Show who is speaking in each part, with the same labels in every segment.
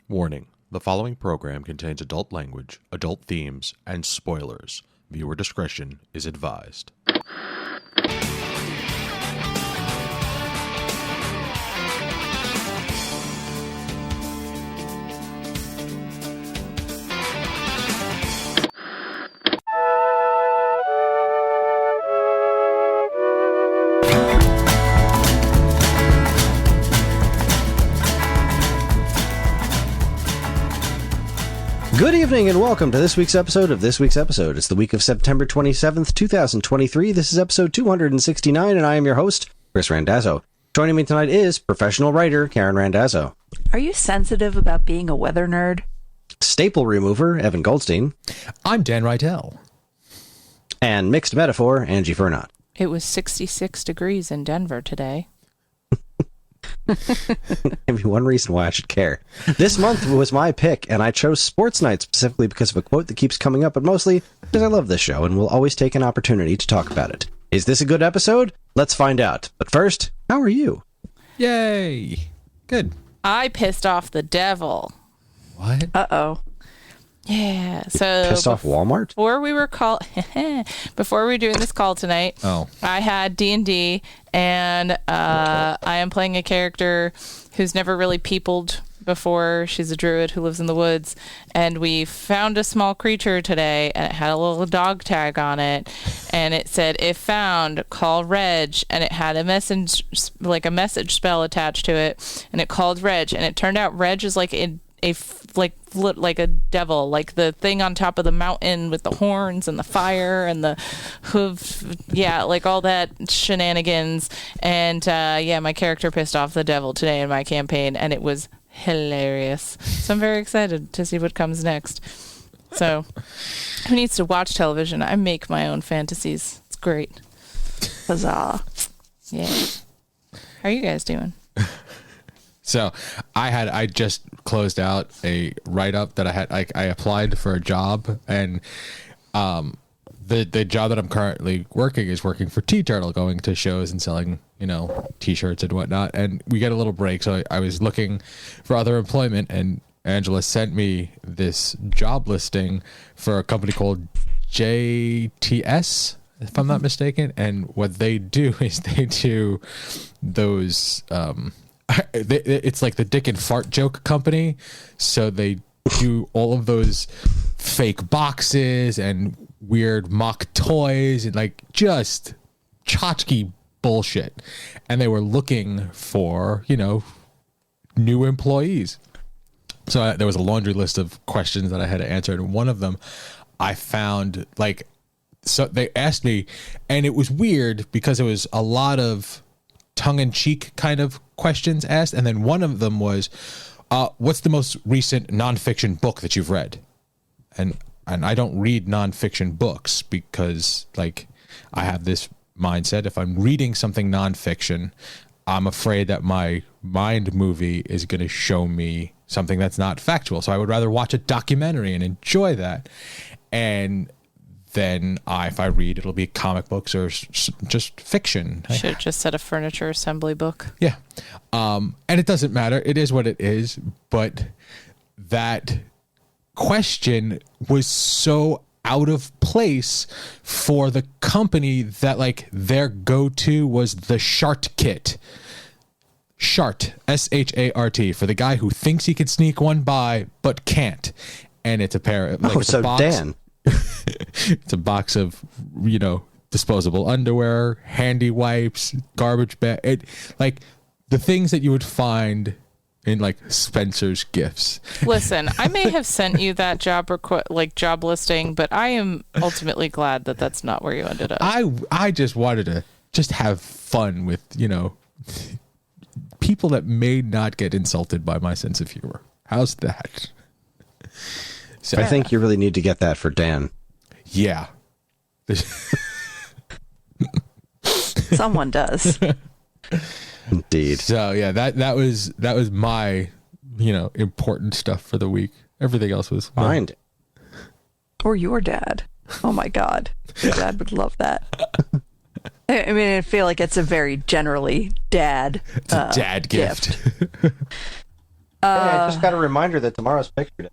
Speaker 1: Warning: the following program contains adult language, adult themes, and spoilers. Viewer discretion is advised.
Speaker 2: Good evening and welcome to this week's episode of This Week's Episode. It's the week of September 27th, 2023. This is episode 269, and I am your host, Kris Randazzo. Joining me tonight is professional writer Karen Randazzo.
Speaker 3: Are you sensitive about being a weather nerd?
Speaker 2: Staple remover Evan Goldstein.
Speaker 4: I'm Dan Rydell.
Speaker 2: And mixed metaphor Angie Fernot.
Speaker 5: It was 66 degrees in Denver today.
Speaker 2: Maybe one reason why I should care. This month was my pick, and I chose Sports Night specifically because of a quote that keeps coming up, but mostly because I love this show and will always take an opportunity to talk about it. Is this a good episode? Let's find out. But first, how are you?
Speaker 4: Yay. Good.
Speaker 5: I pissed off the devil.
Speaker 4: What?
Speaker 3: Uh-oh.
Speaker 5: Yeah. So
Speaker 2: Pissed off Walmart?
Speaker 5: Before we were doing this call tonight, I had D&D, and I am playing a character who's never really peopled before. She's a druid who lives in the woods, and we found a small creature today, and it had a little dog tag on it, and it said, "If found, call Reg," and it had a message spell attached to it, and it called Reg, and it turned out Reg is like like a devil, like the thing on top of the mountain with the horns and the fire and the hoof, like all that shenanigans. And my character pissed off the devil today in my campaign, and it was hilarious. So I'm very excited to see what comes next. So who needs to watch television? I make my own fantasies. It's great. Huzzah. Yeah. How are you guys doing?
Speaker 4: So I just closed out a write-up that I applied for a job, and the job that I'm currently working is working for Tea Turtle, going to shows and selling, t-shirts and whatnot. And we get a little break. So I was looking for other employment, and Angela sent me this job listing for a company called JTS, if I'm not mistaken. And what they do is they do those, it's like the dick and fart joke company. So they do all of those fake boxes and weird mock toys and like just tchotchke bullshit. And they were looking for, new employees. So there was a laundry list of questions that I had to answer. And one of them I found so they asked me, and it was weird because it was a lot of tongue-in-cheek kind of questions asked, and then one of them was, what's the most recent nonfiction book that you've read? And I don't read nonfiction books because I have this mindset, if I'm reading something nonfiction, I'm afraid that my mind movie is going to show me something that's not factual. So I would rather watch a documentary and enjoy that. And then if I read, it'll be comic books or just fiction.
Speaker 5: Should have just said a furniture assembly book.
Speaker 4: Yeah. And it doesn't matter. It is what it is. But that question was so out of place for the company that their go-to was the Shart kit. Shart, S-H-A-R-T, for the guy who thinks he could sneak one by but can't. And it's a pair of
Speaker 2: Dan.
Speaker 4: It's a box of, disposable underwear, handy wipes, garbage bag, the things that you would find in Spencer's Gifts.
Speaker 5: Listen, I may have sent you that job job listing, but I am ultimately glad that that's not where you ended up.
Speaker 4: I just wanted to have fun with, people that may not get insulted by my sense of humor. How's that?
Speaker 2: So, I think you really need to get that for Dan.
Speaker 4: Yeah.
Speaker 3: Someone does.
Speaker 2: Indeed.
Speaker 4: So yeah, that was my, important stuff for the week. Everything else was
Speaker 2: mine.
Speaker 3: Or your dad. Oh my God. Your dad would love that. I mean, I feel like it's a very generally dad,
Speaker 4: it's a dad gift.
Speaker 2: Hey, I just got a reminder that tomorrow's picture day.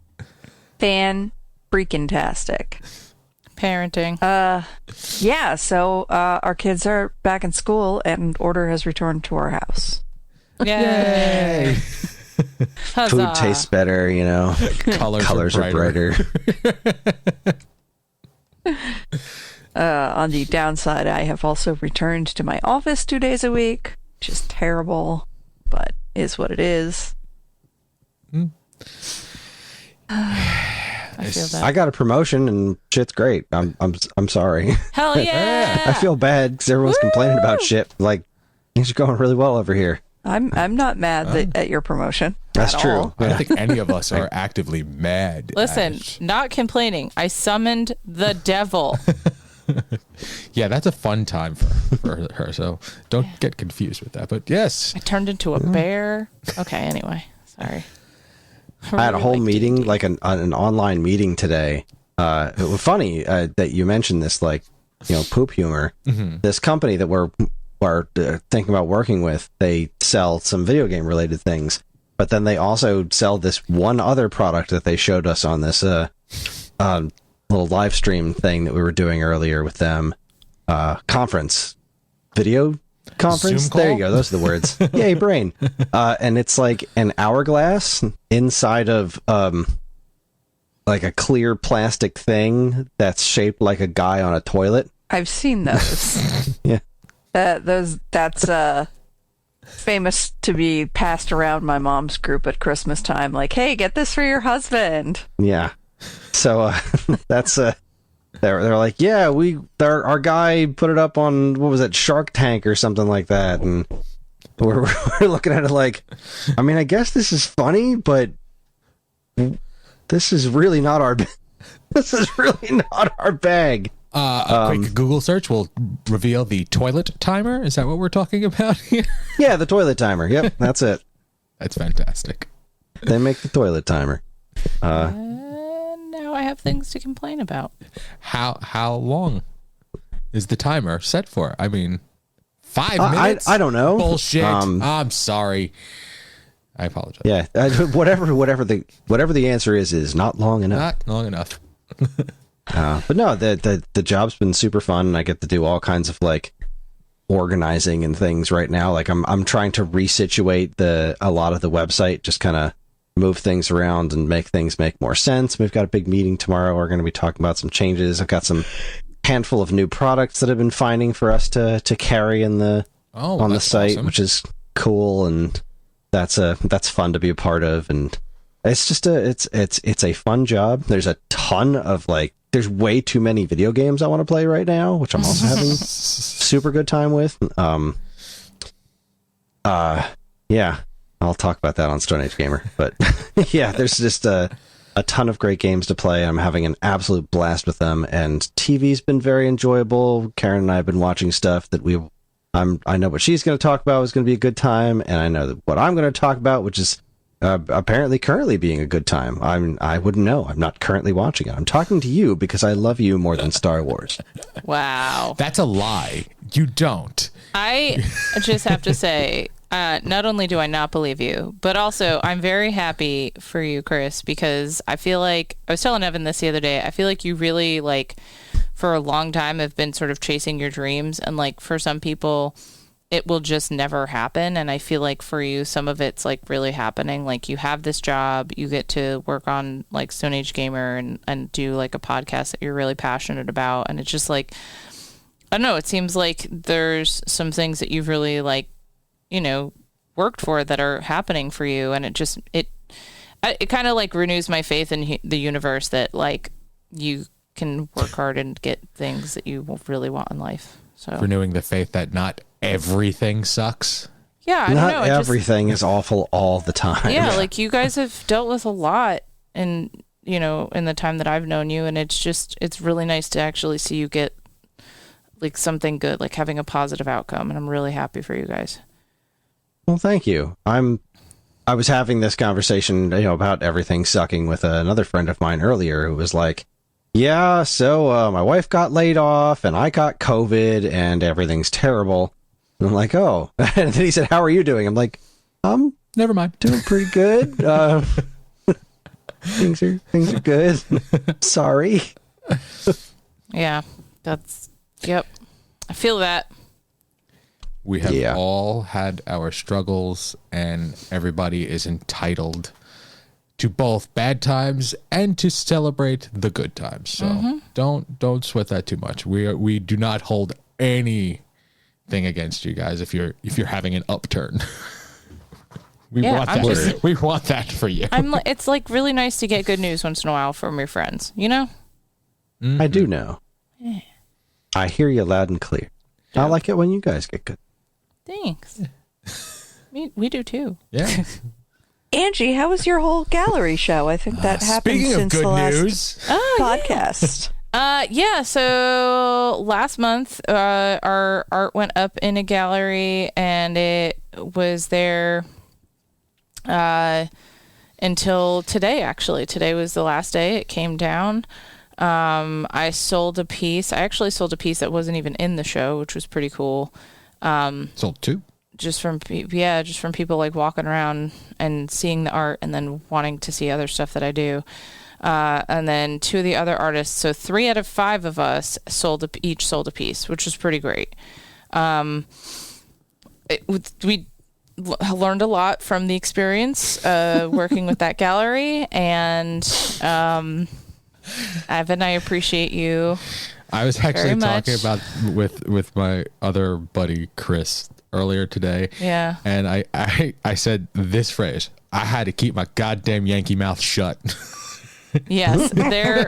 Speaker 3: Fan-freaking-tastic.
Speaker 5: Parenting.
Speaker 3: Yeah, so our kids are back in school and order has returned to our house.
Speaker 5: Yay! Huzzah.
Speaker 2: Food tastes better, you know. Colors are brighter.
Speaker 3: On the downside, I have also returned to my office 2 days a week, which is terrible, but is what it is.
Speaker 5: I feel that.
Speaker 2: I got a promotion and shit's great. I'm sorry.
Speaker 5: Hell yeah!
Speaker 2: I feel bad because everyone's complaining about shit. Like, things are going really well over here.
Speaker 3: I'm not mad at your promotion.
Speaker 2: That's
Speaker 3: at
Speaker 2: true.
Speaker 3: all.
Speaker 4: I don't think any of us are actively mad.
Speaker 5: Listen,
Speaker 4: at-
Speaker 5: not complaining. I summoned the devil.
Speaker 4: Yeah, that's a fun time for her. So don't get confused with that. But yes,
Speaker 5: I turned into a bear. Okay, anyway. Sorry.
Speaker 2: I had a whole
Speaker 5: Really like
Speaker 2: meeting,
Speaker 5: D&D.
Speaker 2: like an online meeting today. It was funny that you mentioned this, like, you know, poop humor. This company that we're thinking about working with, they sell some video game related things, but then they also sell this one other product that they showed us on this little live stream thing that we were doing earlier with them. Conference video conference.
Speaker 4: Zoom
Speaker 2: There
Speaker 4: call?
Speaker 2: you go. Those are the words. Yay, brain. And it's like an hourglass inside of like a clear plastic thing that's shaped like a guy on a toilet.
Speaker 3: I've seen those.
Speaker 2: Yeah.
Speaker 3: That's famous to be passed around my mom's group at Christmas time. Like, hey, get this for your husband.
Speaker 2: Yeah. So that's they're like, yeah, our guy put it up on, what was it, Shark Tank or something like that, and we're looking at it like, I mean, I guess this is funny, but this is really not our this is really not our bag.
Speaker 4: a quick Google search will reveal the toilet timer. Is that what we're talking about here?
Speaker 2: Yeah, the toilet timer. Yep, that's it.
Speaker 4: That's fantastic.
Speaker 2: They make the toilet timer.
Speaker 5: And now I have things to complain about.
Speaker 4: How long is the timer set for? I mean, 5 minutes?
Speaker 2: I don't know.
Speaker 4: Bullshit. I'm sorry. I apologize.
Speaker 2: Yeah, whatever the answer is not long enough.
Speaker 4: Not long enough.
Speaker 2: But no, the job's been super fun, and I get to do all kinds of like organizing and things right now. Like I'm trying to resituate a lot of the website, just kind of move things around and make things make more sense. We've got a big meeting tomorrow. We're going to be talking about some changes. I've got some handful of new products that I've been finding for us to carry on the site,
Speaker 4: awesome.
Speaker 2: which is cool, and that's fun to be a part of. And it's just it's a fun job. There's a ton of there's way too many video games I want to play right now, which I'm also having super good time with. Yeah, I'll talk about that on Stone Age Gamer. But yeah, there's just a ton of great games to play. I'm having an absolute blast with them, and TV's been very enjoyable. Karen and I have been watching stuff that I know what she's going to talk about is going to be a good time, and I know that what I'm going to talk about, which is apparently currently being a good time. I wouldn't know. I'm not currently watching it. I'm talking to you because I love you more than Star Wars.
Speaker 5: Wow.
Speaker 4: That's a lie. You don't.
Speaker 5: I just have to say, not only do I not believe you, but also I'm very happy for you, Kris, because I feel like, I was telling Evan this the other day, I feel like you really, for a long time have been sort of chasing your dreams, and for some people it will just never happen. And I feel like for you, some of it's really happening. You have this job, you get to work on Stone Age Gamer and do a podcast that you're really passionate about. And it's just I don't know, it seems like there's some things that you've really worked for that are happening for you. And it kind of renews my faith in the universe that you can work hard and get things that you really want in life. So
Speaker 4: Renewing the faith that not everything sucks.
Speaker 5: yeah, I
Speaker 2: Not
Speaker 5: don't know.
Speaker 2: everything is awful all the time.
Speaker 5: Yeah, you guys have dealt with a lot in the time that I've known you, and it's really nice to actually see you get something good, having a positive outcome, and I'm really happy for you guys.
Speaker 2: Well, thank you. I was having this conversation, about everything sucking with another friend of mine earlier who was like, yeah, so my wife got laid off and I got COVID and everything's terrible. And I'm like, oh. And then he said, how are you doing? I'm like, I'm
Speaker 4: Never mind.
Speaker 2: Doing pretty good. Things are good. Sorry.
Speaker 5: Yeah, yep. I feel that.
Speaker 4: We have all had our struggles, and everybody is entitled to both bad times and to celebrate the good times. So don't sweat that too much. We do not hold anything against you guys if you're having an upturn. We want that. We want that for you.
Speaker 5: It's like really nice to get good news once in a while from your friends, you know?
Speaker 2: Mm-hmm. I do know. Yeah. I hear you loud and clear. I like it when you guys get good.
Speaker 5: Thanks. We do too.
Speaker 4: Yeah.
Speaker 3: Angie, how was your whole gallery show? I think that happened since the last podcast.
Speaker 5: Yeah, so last month our art went up in a gallery, and it was there until today. Actually, today was the last day. It came down. I sold a piece. I actually sold a piece that wasn't even in the show, which was pretty cool.
Speaker 4: Sold two?
Speaker 5: Just from people like walking around and seeing the art and then wanting to see other stuff that I do. And then two of the other artists, so 3 out of 5 of us each sold a piece, which was pretty great. We learned a lot from the experience working with that gallery, and Evan, I appreciate you.
Speaker 4: I was actually talking about with my other buddy Chris earlier today.
Speaker 5: Yeah.
Speaker 4: And I said this phrase: I had to keep my goddamn Yankee mouth shut.
Speaker 5: Yes, there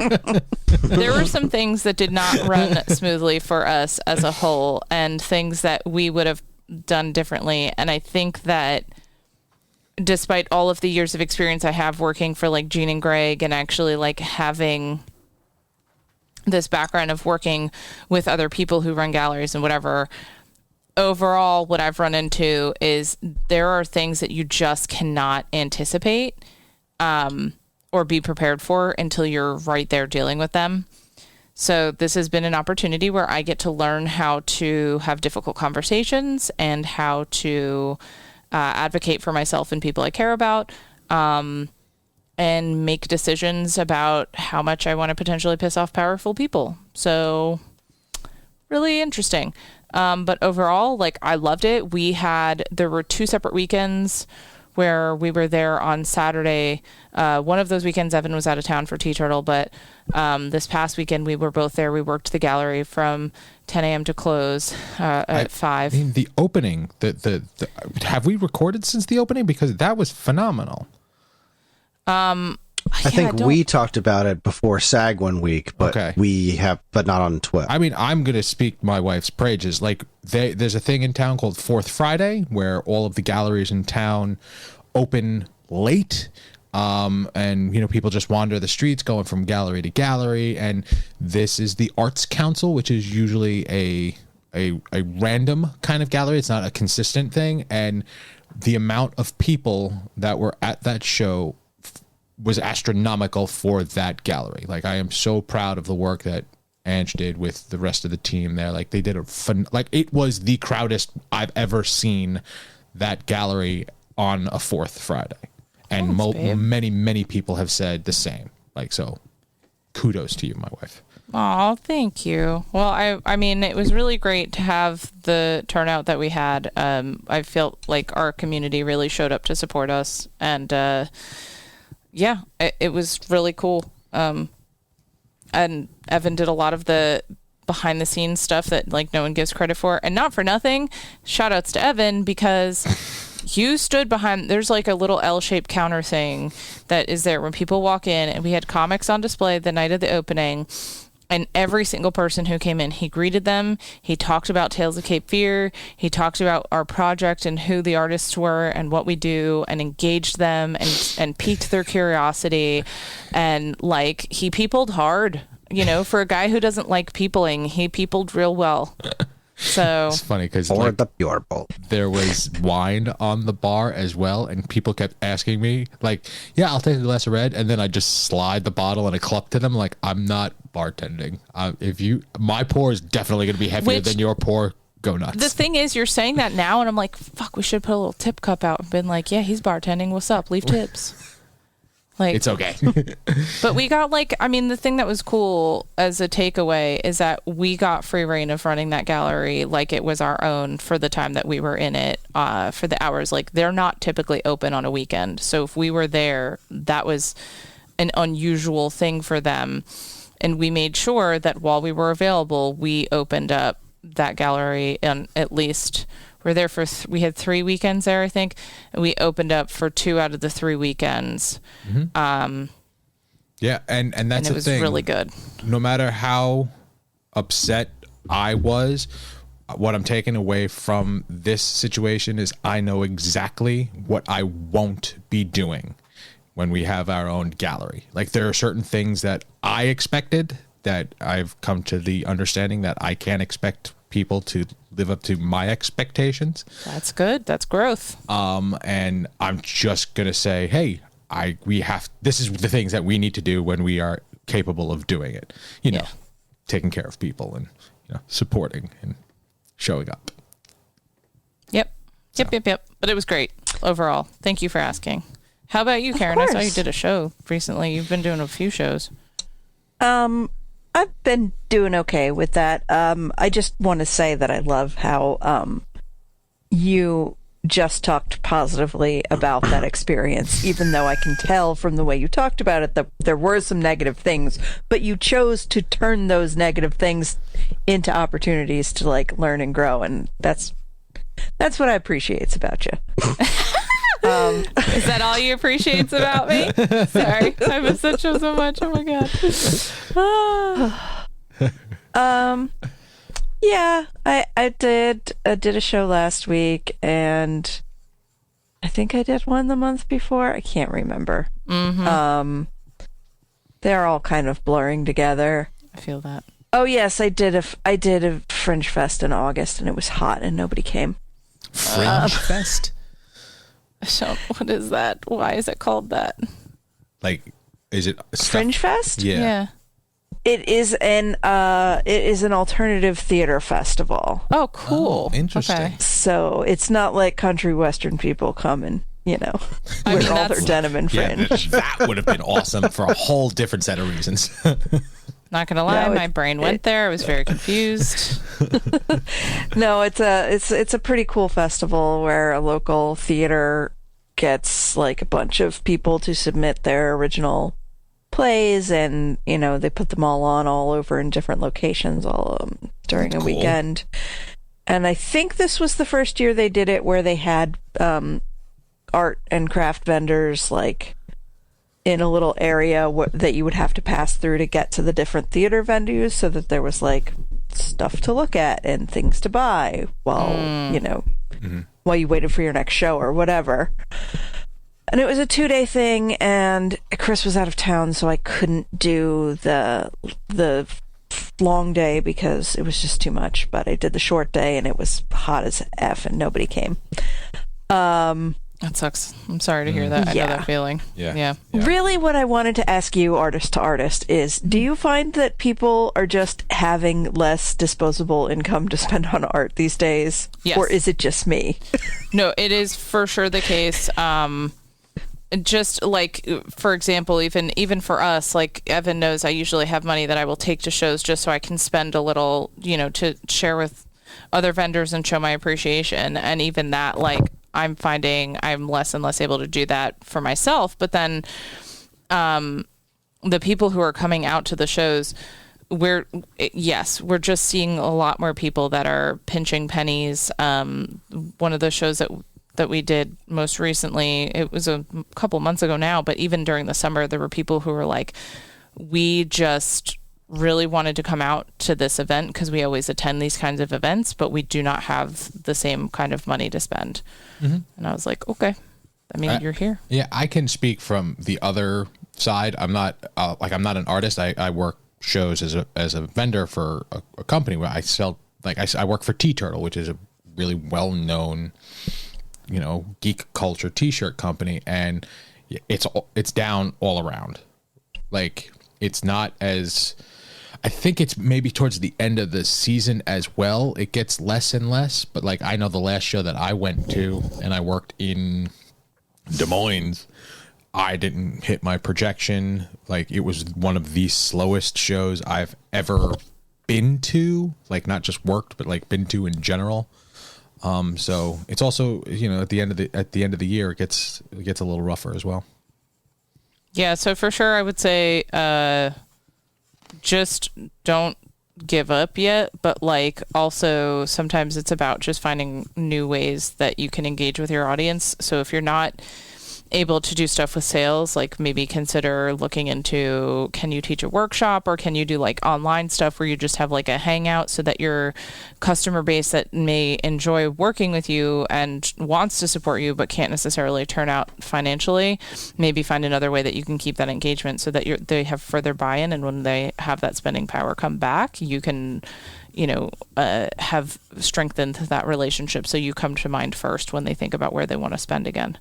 Speaker 5: were some things that did not run smoothly for us as a whole, and things that we would have done differently. And I think that despite all of the years of experience I have working for like Gene and Greg, and actually like having this background of working with other people who run galleries and whatever, overall what I've run into is there are things that you just cannot anticipate or be prepared for until you're right there dealing with them. So this has been an opportunity where I get to learn how to have difficult conversations and how to advocate for myself and people I care about, and make decisions about how much I want to potentially piss off powerful people. So really interesting. But overall, like, I loved it. There were 2 separate weekends where we were there on Saturday. One of those weekends, Evan was out of town for Tea Turtle, but this past weekend we were both there. We worked the gallery from 10 a.m. to close at 5.
Speaker 4: I mean, the opening, have we recorded since the opening? Because that was phenomenal.
Speaker 2: I think we talked about it before SAG one week, but but not on Twitter.
Speaker 4: I mean, I'm going to speak my wife's praises. Like, there's a thing in town called Fourth Friday where all of the galleries in town open late. And, you know, people just wander the streets going from gallery to gallery. And this is the Arts Council, which is usually a random kind of gallery. It's not a consistent thing. And the amount of people that were at that show was astronomical for that gallery. Like, I am so proud of the work that Angie did with the rest of the team there. Like, they did it was the crowdest I've ever seen that gallery on a Fourth Friday. And many people have said the same. Like, so kudos to you, my wife.
Speaker 5: Oh, thank you. Well, I mean, it was really great to have the turnout that we had. I felt like our community really showed up to support us, and yeah, it was really cool. And Evan did a lot of the behind the scenes stuff that like no one gives credit for, and not for nothing. Shout outs to Evan, because you stood behind, there's like a little L-shaped counter thing that is there when people walk in, and we had comics on display the night of the opening. And every single person who came in, he greeted them. He talked about Tales of Cape Fear. He talked about our project and who the artists were and what we do, and engaged them and piqued their curiosity. And like, he peopled hard, you know, for a guy who doesn't like peopling, he peopled real well. So
Speaker 4: it's funny because
Speaker 2: the pure bowl.
Speaker 4: There was wine on the bar as well, and people kept asking me, like, yeah, I'll take a glass of red, and then I just slide the bottle and I cluck to them like, I'm not bartending. My pour is definitely going to be heavier than your pour. go nuts.
Speaker 5: The thing is, you're saying that now, and I'm like, fuck, we should put a little tip cup out and been like, yeah, he's bartending. What's up? Leave tips. Like,
Speaker 4: it's okay.
Speaker 5: but we got the thing that was cool as a takeaway is that we got free reign of running that gallery like it was our own for the time that we were in it, for the hours. Like, they're not typically open on a weekend. So if we were there, that was an unusual thing for them. And we made sure that while we were available, we opened up that gallery, and at least we're there for we had 3 weekends there, I think, and we opened up for 2 out of the 3 weekends.
Speaker 4: Yeah, and that's
Speaker 5: and it was
Speaker 4: the thing.
Speaker 5: really good.
Speaker 4: No matter how upset I was, what I'm taking away from this situation is I know exactly what I won't be doing when we have our own gallery. Like, there are certain things that I expected that I've come to the understanding that I can't expect people to live up to my expectations.
Speaker 5: That's good. That's growth.
Speaker 4: And I'm just going to say, hey, this is the things that we need to do when we are capable of doing it. You know, taking care of people and, supporting and showing up.
Speaker 5: Yep. But it was great overall. Thank you for asking. How about you, Karen? I saw you did a show recently. You've been doing a few shows.
Speaker 3: I've been doing okay with that. I just want to say that I love how you just talked positively about that experience, even though I can tell from the way you talked about it that there were some negative things, but you chose to turn those negative things into opportunities to learn and grow, and that's what I appreciate about you.
Speaker 5: Is that all you appreciates about me? Sorry, I miss that show so much. Oh my god.
Speaker 3: Yeah, I did a show last week, and I think I did one the month before. I can't remember. They're all kind of blurring together.
Speaker 5: I feel that.
Speaker 3: Oh yes, I did a Fringe Fest in August, and it was hot, and nobody came.
Speaker 4: Fringe Fest?
Speaker 5: So what is that? Why is it called that?
Speaker 4: Like, is it
Speaker 3: Fringe Fest?
Speaker 5: Yeah.
Speaker 3: It is an alternative theater festival.
Speaker 5: Oh, cool.
Speaker 4: Oh, interesting.
Speaker 5: Okay.
Speaker 3: So it's not like country western people come and wear all their denim and fringe.
Speaker 4: Yeah, that would have been awesome for a whole different set of reasons.
Speaker 5: Not gonna lie, my brain went there. I was very confused.
Speaker 3: No, it's a pretty cool festival where a local theater gets a bunch of people to submit their original plays, and they put them all over in different locations during a weekend. And I think this was the first year they did it where they had art and craft vendors in a little area that you would have to pass through to get to the different theater venues, so that there was stuff to look at and things to buy while while you waited for your next show or whatever. And it was a 2-day thing, and Kris was out of town, so I couldn't do the long day because it was just too much. But I did the short day, and it was hot as F, and nobody came.
Speaker 5: That sucks. I'm sorry to hear that. I know that feeling. Yeah.
Speaker 3: Really, what I wanted to ask you, artist to artist, is do you find that people are just having less disposable income to spend on art these days?
Speaker 5: Yes.
Speaker 3: Or is it just me?
Speaker 5: No, it is for sure the case. Just for example, even for us, Evan knows I usually have money that I will take to shows just so I can spend a little, to share with other vendors and show my appreciation. And even that, I'm finding I'm less and less able to do that for myself. But then the people who are coming out to the shows, we're just seeing a lot more people that are pinching pennies. One of the shows that we did most recently, it was a couple months ago now, but even during the summer, there were people who were like, we just really wanted to come out to this event because we always attend these kinds of events, but we do not have the same kind of money to spend. And I was like, okay, you're here.
Speaker 4: Yeah, I can speak from the other side. I'm not I'm not an artist. I work shows as a vendor for a company where I sell. I work for Tea Turtle, which is a really well known geek culture t-shirt company, and it's down all around. It's not as I think it's maybe towards the end of the season as well. It gets less and less, but like I know the last show that I went to, and I worked in Des Moines, I didn't hit my projection. Like it was one of the slowest shows I've ever been to, like not just worked, but like been to in general. So it's also, you know, at the end of the year, it gets a little rougher as well.
Speaker 5: Yeah. So for sure, I would say, just don't give up yet, but like also sometimes it's about just finding new ways that you can engage with your audience. So if you're not able to do stuff with sales, like maybe consider looking into, can you teach a workshop, or can you do like online stuff where you just have like a hangout so that your customer base that may enjoy working with you and wants to support you but can't necessarily turn out financially, maybe find another way that you can keep that engagement so that they have further buy-in, and when they have that spending power come back, you can, you know, have strengthened that relationship so you come to mind first when they think about where they want to spend again.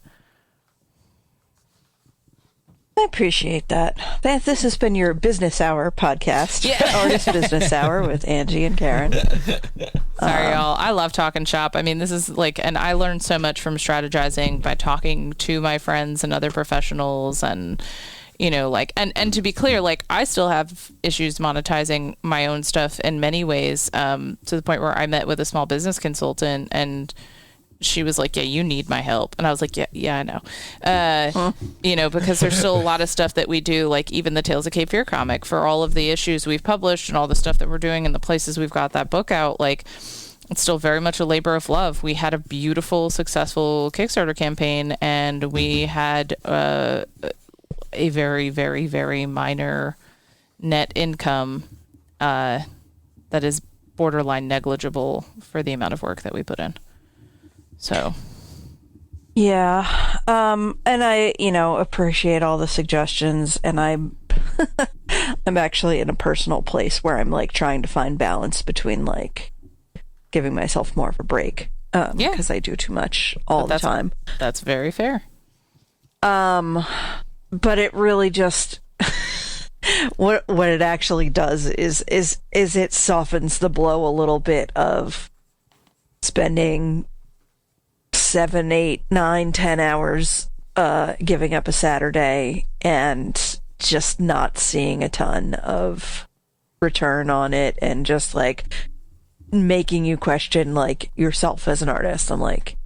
Speaker 3: I appreciate that. This has been your Business Hour podcast.
Speaker 5: Yeah.
Speaker 3: Artist Business Hour with Angie and Karen.
Speaker 5: Sorry, y'all. I love talking shop. I mean, this is like, and I learned so much from strategizing by talking to my friends and other professionals, and, you know, like, and to be clear, like, I still have issues monetizing my own stuff in many ways, to the point where I met with a small business consultant, and she was like, yeah, you need my help. And I was like, yeah, I know. You know, because there's still a lot of stuff that we do, like even the Tales of Cape Fear comic, for all of the issues we've published and all the stuff that we're doing and the places we've got that book out, like it's still very much a labor of love. We had a beautiful, successful Kickstarter campaign, and we had a very, very, very minor net income that is borderline negligible for the amount of work that we put in. So,
Speaker 3: yeah. And I, you know, appreciate all the suggestions, and I'm actually in a personal place where I'm like trying to find balance between like giving myself more of a break. Because I do too much all the time.
Speaker 5: That's very fair.
Speaker 3: But it really just what it actually does is it softens the blow a little bit of spending 7, 8, 9, 10 hours giving up a Saturday and just not seeing a ton of return on it, and just like making you question like yourself as an artist. I'm like,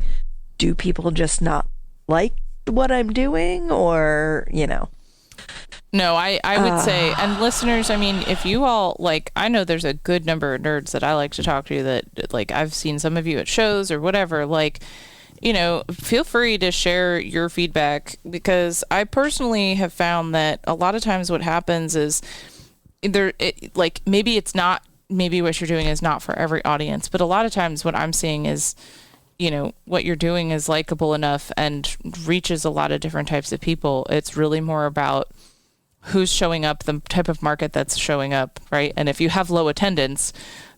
Speaker 3: do people just not like what I'm doing, or, you know?
Speaker 5: No, I would say, and listeners, I mean, if you all, like, I know there's a good number of nerds that I like to talk to that, like, I've seen some of you at shows or whatever, like, you know, feel free to share your feedback, because I personally have found that a lot of times what happens is like, maybe what you're doing is not for every audience, but a lot of times what I'm seeing is, you know, what you're doing is likable enough and reaches a lot of different types of people. It's really more about who's showing up, the type of market that's showing up, right? And if you have low attendance,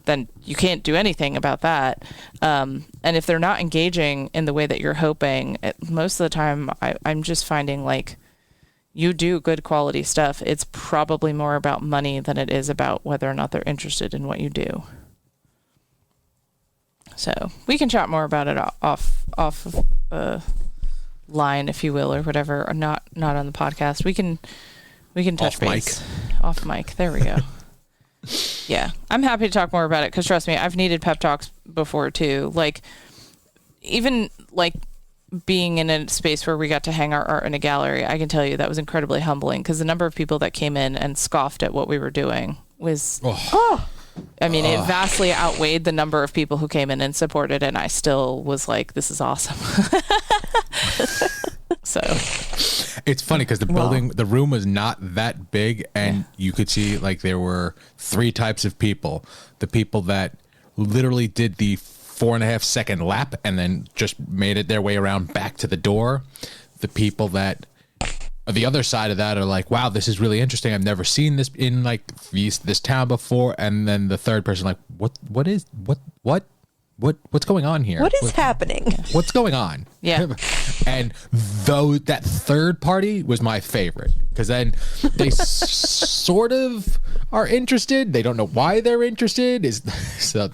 Speaker 5: then you can't do anything about that. And if they're not engaging in the way that you're hoping, most of the time I'm just finding like, you do good quality stuff. It's probably more about money than it is about whether or not they're interested in what you do. So we can chat more about it off line, if you will, or whatever, or not on the podcast. We can touch
Speaker 4: off
Speaker 5: base off mic. There we go. Yeah, I'm happy to talk more about it, because trust me, I've needed pep talks before too. Like, even like being in a space where we got to hang our art in a gallery, I can tell you that was incredibly humbling, because the number of people that came in and scoffed at what we were doing was, I mean, it vastly outweighed the number of people who came in and supported, and I still was like, this is awesome. So
Speaker 4: it's funny because the room was not that big, and you could see like there were 3 types of people: the people that literally did the 4.5 second lap and then just made it their way around back to the door; the people that the other side of that are like, wow, this is really interesting, I've never seen this in like this town before; and then the third person like, what what's going on here?
Speaker 3: What is happening?
Speaker 4: What's going on?
Speaker 5: Yeah.
Speaker 4: And though that third party was my favorite, because then they sort of are interested. They don't know why they're interested. So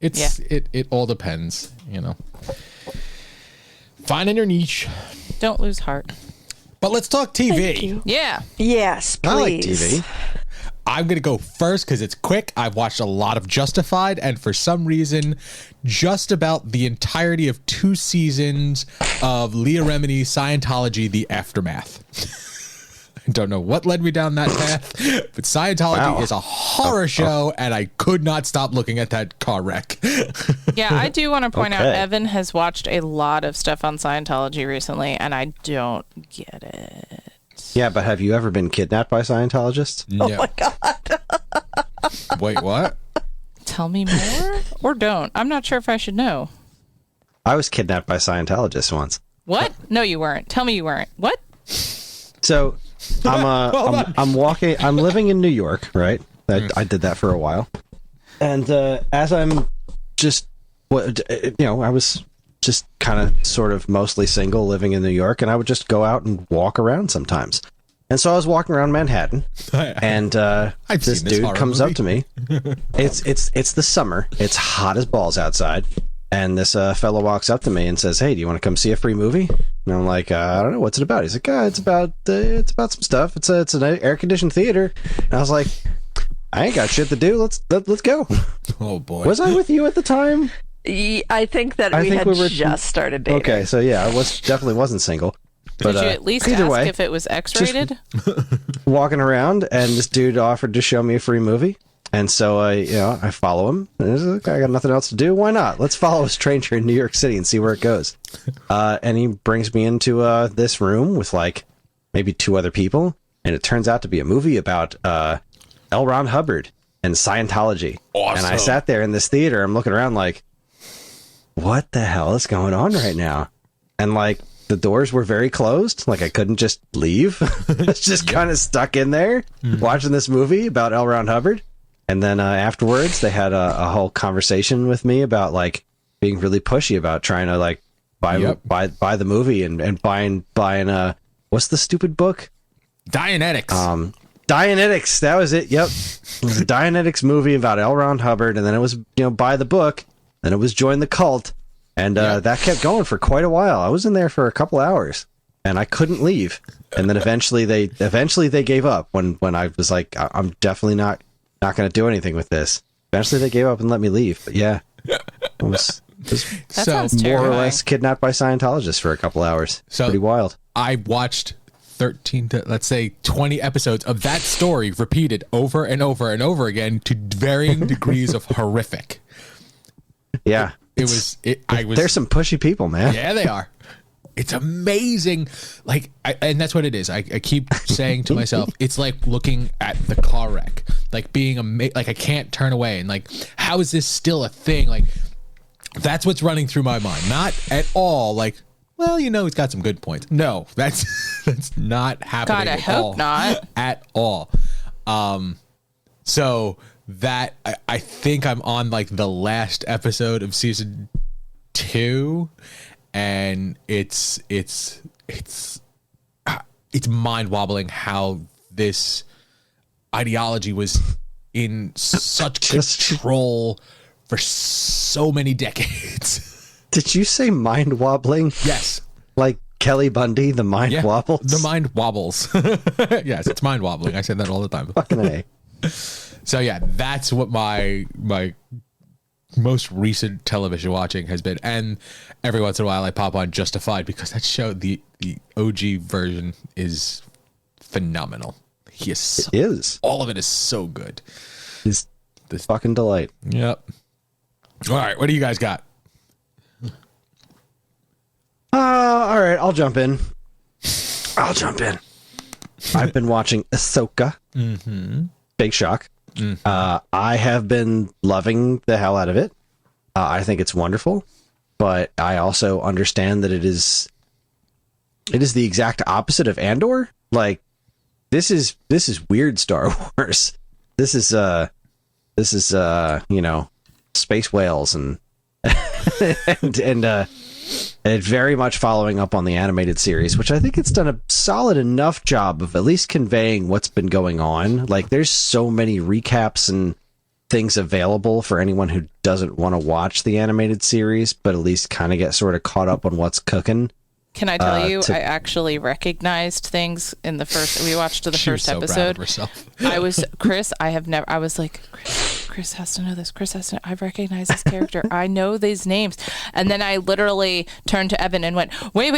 Speaker 4: it all depends. Finding your niche.
Speaker 5: Don't lose heart.
Speaker 4: But let's talk TV.
Speaker 5: Yeah.
Speaker 3: Yes, please.
Speaker 2: I like TV.
Speaker 4: I'm going to go first because it's quick. I've watched a lot of Justified, and for some reason, just about the entirety of 2 seasons of Leah Remini's Scientology, The Aftermath. I don't know what led me down that path, but Scientology is a horror show, and I could not stop looking at that car wreck.
Speaker 5: Yeah, I do want to point out
Speaker 2: Okay.
Speaker 5: Evan has watched a lot of stuff on Scientology recently, and I don't get it.
Speaker 2: Yeah, but have you ever been kidnapped by Scientologists?
Speaker 4: No.
Speaker 3: Oh my God.
Speaker 4: Wait, what?
Speaker 5: Tell me more or don't. I'm not sure if I should know.
Speaker 2: I was kidnapped by Scientologists once.
Speaker 5: What? No, you weren't. Tell me you weren't. What?
Speaker 2: So I'm walking. I'm living in New York, right? I did that for a while, and as I'm just, I was just kind of sort of mostly single, living in New York, and I would just go out and walk around sometimes. And so I was walking around Manhattan, and this dude comes up to me. It's the summer. It's hot as balls outside. And this fellow walks up to me and says, "Hey, do you want to come see a free movie?" And I'm like, "I don't know, what's it about?" He's like, "It's about some stuff. It's an air conditioned theater." And I was like, "I ain't got shit to do. Let's go."
Speaker 4: Oh boy.
Speaker 2: Was I with you at the time?
Speaker 3: I think that we had just started dating.
Speaker 2: Okay, so yeah, I definitely wasn't single. But,
Speaker 5: Did you at least
Speaker 2: either
Speaker 5: ask
Speaker 2: way,
Speaker 5: if it was X-rated?
Speaker 2: walking around, and this dude offered to show me a free movie. And so I follow him. And I got nothing else to do. Why not? Let's follow a stranger in New York City and see where it goes. And he brings me into this room with like maybe 2 other people, and it turns out to be a movie about L. Ron Hubbard and Scientology.
Speaker 4: Awesome.
Speaker 2: And I sat there in this theater. I'm looking around like, what the hell is going on right now? And like the doors were very closed. Like I couldn't just leave. I was just kind of stuck in there watching this movie about L. Ron Hubbard. And then afterwards, they had a whole conversation with me about like being really pushy about trying to like buy the movie and buying what's the stupid book?
Speaker 4: Dianetics.
Speaker 2: Dianetics. That was it. Yep, it was a Dianetics movie about L. Ron Hubbard, and then it was buy the book, then it was join the cult, and that kept going for quite a while. I was in there for a couple hours, and I couldn't leave. And then eventually they gave up when I was like, I'm definitely not going to do anything with this. Eventually they gave up and let me leave. But yeah, it was
Speaker 5: sounds
Speaker 2: more or
Speaker 5: terrifying.
Speaker 2: less kidnapped by Scientologists for a couple hours.
Speaker 4: So
Speaker 2: pretty wild.
Speaker 4: I watched 13 to let's say 20 episodes of that story repeated over and over and over again to varying degrees of horrific.
Speaker 2: Yeah, there's some pushy people, man.
Speaker 4: Yeah, they are. It's amazing. Like, and that's what it is. I keep saying to myself, it's like looking at the car wreck, like being like I can't turn away, and like, how is this still a thing? Like, that's what's running through my mind. Not at all like, well, he's got some good points. No, that's not happening.
Speaker 5: God, I
Speaker 4: at
Speaker 5: hope
Speaker 4: all,
Speaker 5: not.
Speaker 4: at all. So that I think I'm on like the last episode of season 2. And it's mind-wobbling how this ideology was in such control for so many decades.
Speaker 2: Did you say mind wobbling?
Speaker 4: Yes.
Speaker 2: Like Kelly Bundy, the mind wobbles?
Speaker 4: The mind wobbles. Yes, it's mind wobbling. I say that all the time.
Speaker 2: Fucking A.
Speaker 4: So yeah, that's what my most recent television watching has been, and every once in a while I pop on Justified because that show, the OG version, is phenomenal.
Speaker 2: It is.
Speaker 4: All of it is so good.
Speaker 2: It's this fucking delight.
Speaker 4: Yep. All right, what do you guys got?
Speaker 2: All right, I'll jump in. I've been watching Ahsoka.
Speaker 4: Mm-hmm.
Speaker 2: Big shock. Mm-hmm. I have been loving the hell out of it. I think it's wonderful, but I also understand that it is the exact opposite of Andor. Like, this is weird Star Wars. This is space whales and and very much following up on the animated series, which I think it's done a solid enough job of at least conveying what's been going on. Like, there's so many recaps and things available for anyone who doesn't want to watch the animated series, but at least kind of get sort of caught up on what's cooking.
Speaker 5: Can I tell you, I actually recognized things in the first, we watched the first episode. I was, Chris, I was like, Chris has to know this. I recognize this character. I know these names. And then I literally turned to Evan and went, wait.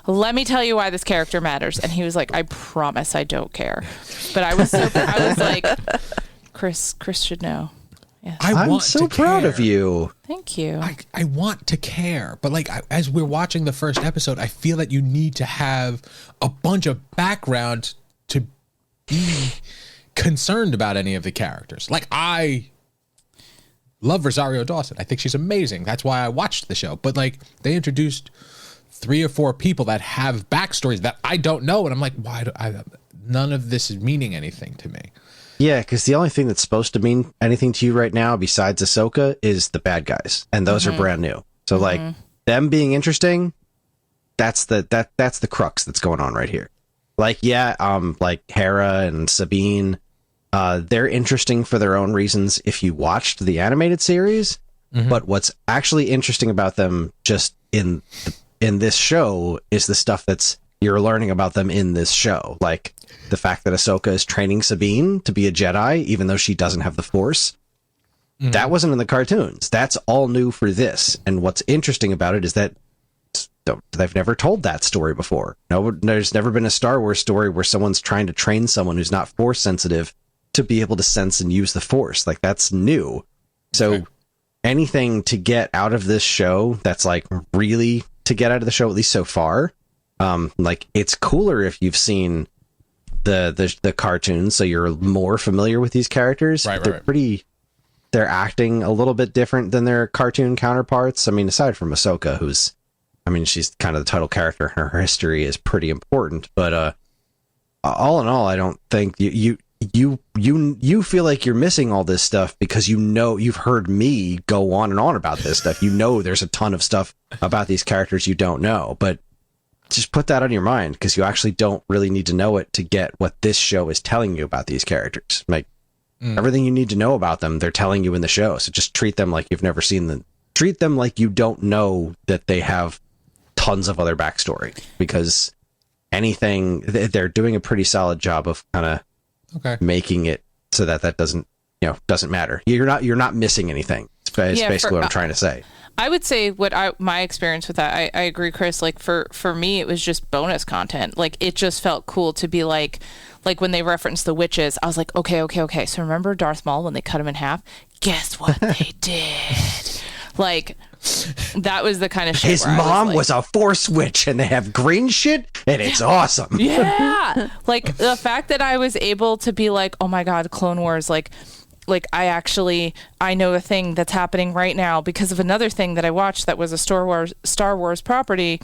Speaker 5: Let me tell you why this character matters. And he was like, I promise I don't care. But I was like, Chris should know. Yes.
Speaker 2: I'm so proud of you.
Speaker 5: Thank you.
Speaker 4: I want to care, but like as we're watching the first episode, I feel that you need to have a bunch of background to be concerned about any of the characters. Like, I love Rosario Dawson. I think she's amazing. That's why I watched the show. But like, they introduced 3 or 4 people that have backstories that I don't know, and I'm like, none of this is meaning anything to me.
Speaker 2: Yeah, because the only thing that's supposed to mean anything to you right now, besides Ahsoka, is the bad guys, and those are brand new. So, like, them being interesting, that's the crux that's going on right here. Like, yeah, like Hera and Sabine, they're interesting for their own reasons if you watched the animated series. But what's actually interesting about them, just in this show, is the stuff that's you're learning about them in this show, like the fact that Ahsoka is training Sabine to be a Jedi, even though she doesn't have the Force. That wasn't in the cartoons. That's all new for this. And what's interesting about it is that they've never told that story before. No, there's never been a Star Wars story where someone's trying to train someone who's not Force sensitive to be able to sense and use the Force. Like, that's new. So anything to get out of this show that's like really to get out of the show, at least so far, like, it's cooler if you've seen the cartoons, so you're more familiar with these characters. They're acting a little bit different than their cartoon counterparts. I mean, aside from Ahsoka, she's kind of the title character, and her history is pretty important. But all in all, I don't think you feel like you're missing all this stuff because you've heard me go on and on about this stuff. There's a ton of stuff about these characters you don't know, but just put that on your mind, because you actually don't really need to know it to get what this show is telling you about these characters. Like, everything you need to know about them, they're telling you in the show. So just treat them like you've never seen them. Treat them like you don't know that they have tons of other backstory, because they're doing a pretty solid job of kind of making it so that doesn't matter. You're not missing anything. It's basically what I'm trying to say.
Speaker 5: I would say my experience with that, I agree, Chris. Like, for me, it was just bonus content. Like, it just felt cool to be like when they referenced the witches, I was like, okay. So remember Darth Maul when they cut him in half? Guess what they did? Like, that was the kind of shit.
Speaker 2: His mom was a Force witch, and they have green shit, and it's awesome.
Speaker 5: Yeah. Like, the fact that I was able to be like, oh my God, Clone Wars, like I know a thing that's happening right now because of another thing that I watched that was a Star Wars property,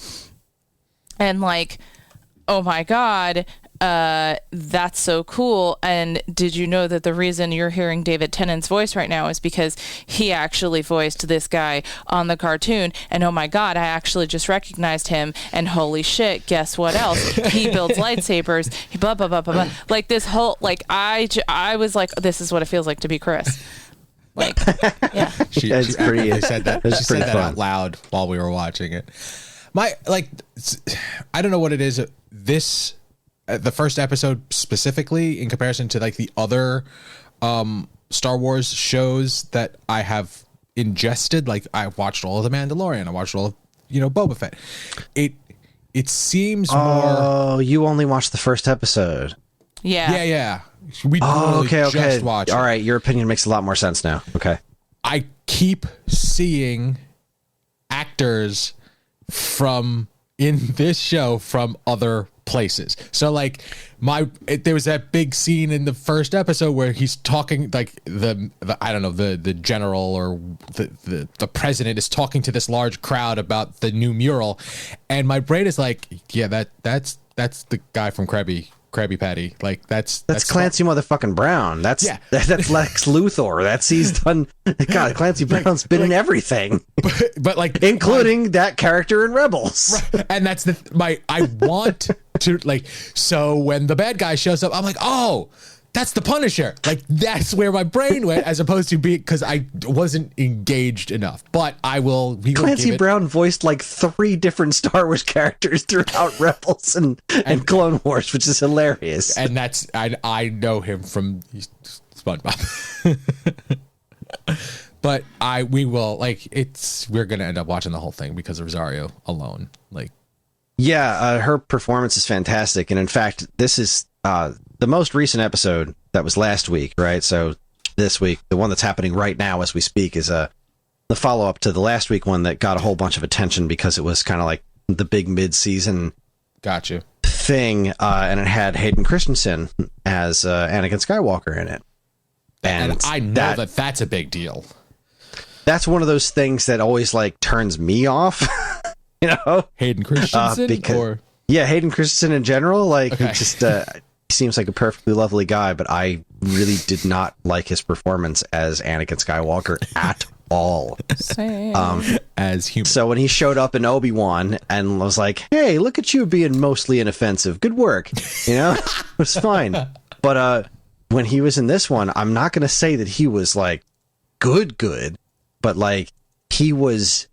Speaker 5: and like, oh my God, that's so cool. And did you know that the reason you're hearing David Tennant's voice right now is because he actually voiced this guy on the cartoon? And oh my God, I actually just recognized him. And holy shit, guess what else? He builds lightsabers. Blah, blah, blah, blah, blah. Like, this whole, like, I was like, this is what it feels like to be Chris. Like, yeah.
Speaker 4: She said that out loud while we were watching it. I don't know what it is. The first episode specifically, in comparison to like the other Star Wars shows that I have ingested, like I watched all of The Mandalorian, I watched all of Boba Fett. It seems more.
Speaker 2: Oh, you only watched the first episode.
Speaker 5: Yeah.
Speaker 4: We
Speaker 2: okay.
Speaker 4: Just watched
Speaker 2: all right, your opinion makes a lot more sense now. Okay.
Speaker 4: I keep seeing actors from in this show from other places. So like there was that big scene in the first episode where he's talking, like the I don't know, the general or the president is talking to this large crowd about the new mural, and my brain is like, yeah, that's the guy from Krebby Krabby Patty. Like that's
Speaker 2: Clancy motherfucking Brown. That's Lex Luthor. He's done. God, Clancy Brown's been in everything,
Speaker 4: but like
Speaker 2: including that character in Rebels.
Speaker 4: Right. And that's I want to like. So when the bad guy shows up, I'm like, oh, that's the Punisher. Like that's where my brain went, as opposed to because I wasn't engaged enough. But I will.
Speaker 2: Clancy Brown voiced like 3 different Star Wars characters throughout Rebels and Clone Wars, which is hilarious.
Speaker 4: And that's I know him from SpongeBob. But we will like we're gonna end up watching the whole thing because of Rosario alone. Like,
Speaker 2: yeah, her performance is fantastic, and in fact, this is the most recent episode that was last week, right? So this week, the one that's happening right now as we speak, is the follow-up to the last week one that got a whole bunch of attention because it was kind of like the big mid-season thing, and it had Hayden Christensen as Anakin Skywalker in it.
Speaker 4: And I know that's a big deal.
Speaker 2: That's one of those things that always like turns me off, you know?
Speaker 4: Hayden Christensen?
Speaker 2: Hayden Christensen in general, like, okay. He seems like a perfectly lovely guy, but I really did not like his performance as Anakin Skywalker at all.
Speaker 5: Same.
Speaker 4: As human.
Speaker 2: So when he showed up in Obi-Wan and was like, hey, look at you being mostly inoffensive. Good work. You know, it was fine. But when he was in this one, I'm not going to say that he was like good, but like he was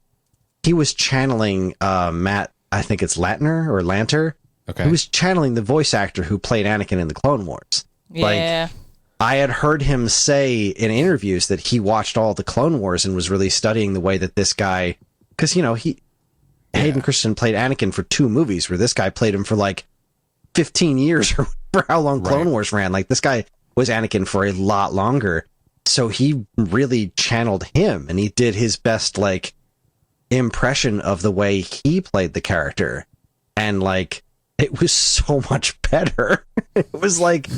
Speaker 2: channeling Matt, I think it's Latner or Lanter.
Speaker 4: Okay.
Speaker 2: He was channeling the voice actor who played Anakin in the Clone Wars.
Speaker 5: Yeah.
Speaker 2: Like, I had heard him say in interviews that he watched all the Clone Wars and was really studying the way that this guy, because, you know, Hayden Christensen played Anakin for 2 movies, where this guy played him for like 15 years or for how long Clone Wars ran. Like, this guy was Anakin for a lot longer. So he really channeled him, and he did his best, like, impression of the way he played the character. And, like, it was so much better. It was like,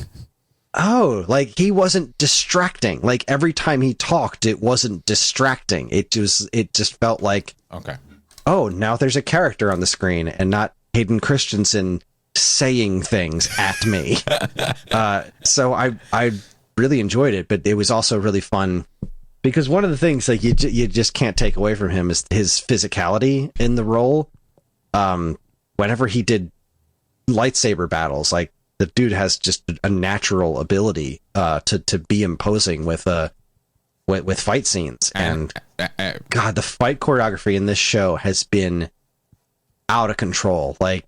Speaker 2: oh, like he wasn't distracting. Like every time he talked, it wasn't distracting. It just felt like,
Speaker 4: okay,
Speaker 2: oh, now there's a character on the screen and not Hayden Christensen saying things at me. So I really enjoyed it, but it was also really fun because one of the things like you just can't take away from him is his physicality in the role. Whenever he did lightsaber battles, like the dude has just a natural ability to be imposing with fight scenes, and God, the fight choreography in this show has been out of control. Like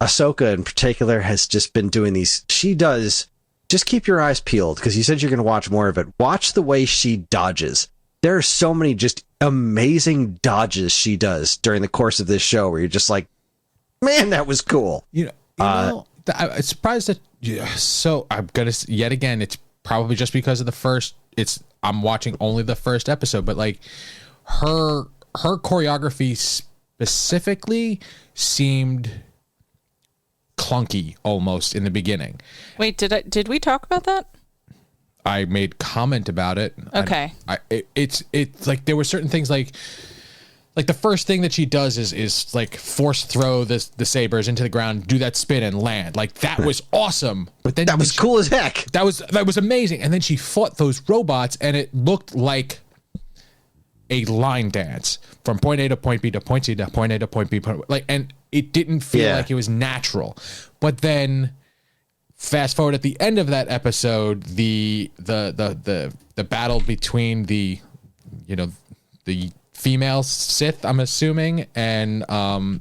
Speaker 2: Ahsoka in particular has just been doing these. She does. Just keep your eyes peeled because you said you're going to watch more of it. Watch the way she dodges. There are so many just amazing dodges she does during the course of this show where you're just like, man, that was cool.
Speaker 4: You know, I'm surprised that. So I'm gonna yet again. It's probably just because of the first. I'm watching only the first episode, but like her choreography specifically seemed clunky almost in the beginning.
Speaker 5: Wait, did we talk about that?
Speaker 4: I made comment about it.
Speaker 5: Okay.
Speaker 4: It's like there were certain things like the first thing that she does is like force throw the sabers into the ground, do that spin and land. Like that was awesome. But then
Speaker 2: that was cool as heck.
Speaker 4: That was amazing. And then she fought those robots and it looked like a line dance from point A to point B to point C to point A to point B. And it didn't feel like it was natural. But then fast forward at the end of that episode, the battle between the female Sith, I'm assuming, and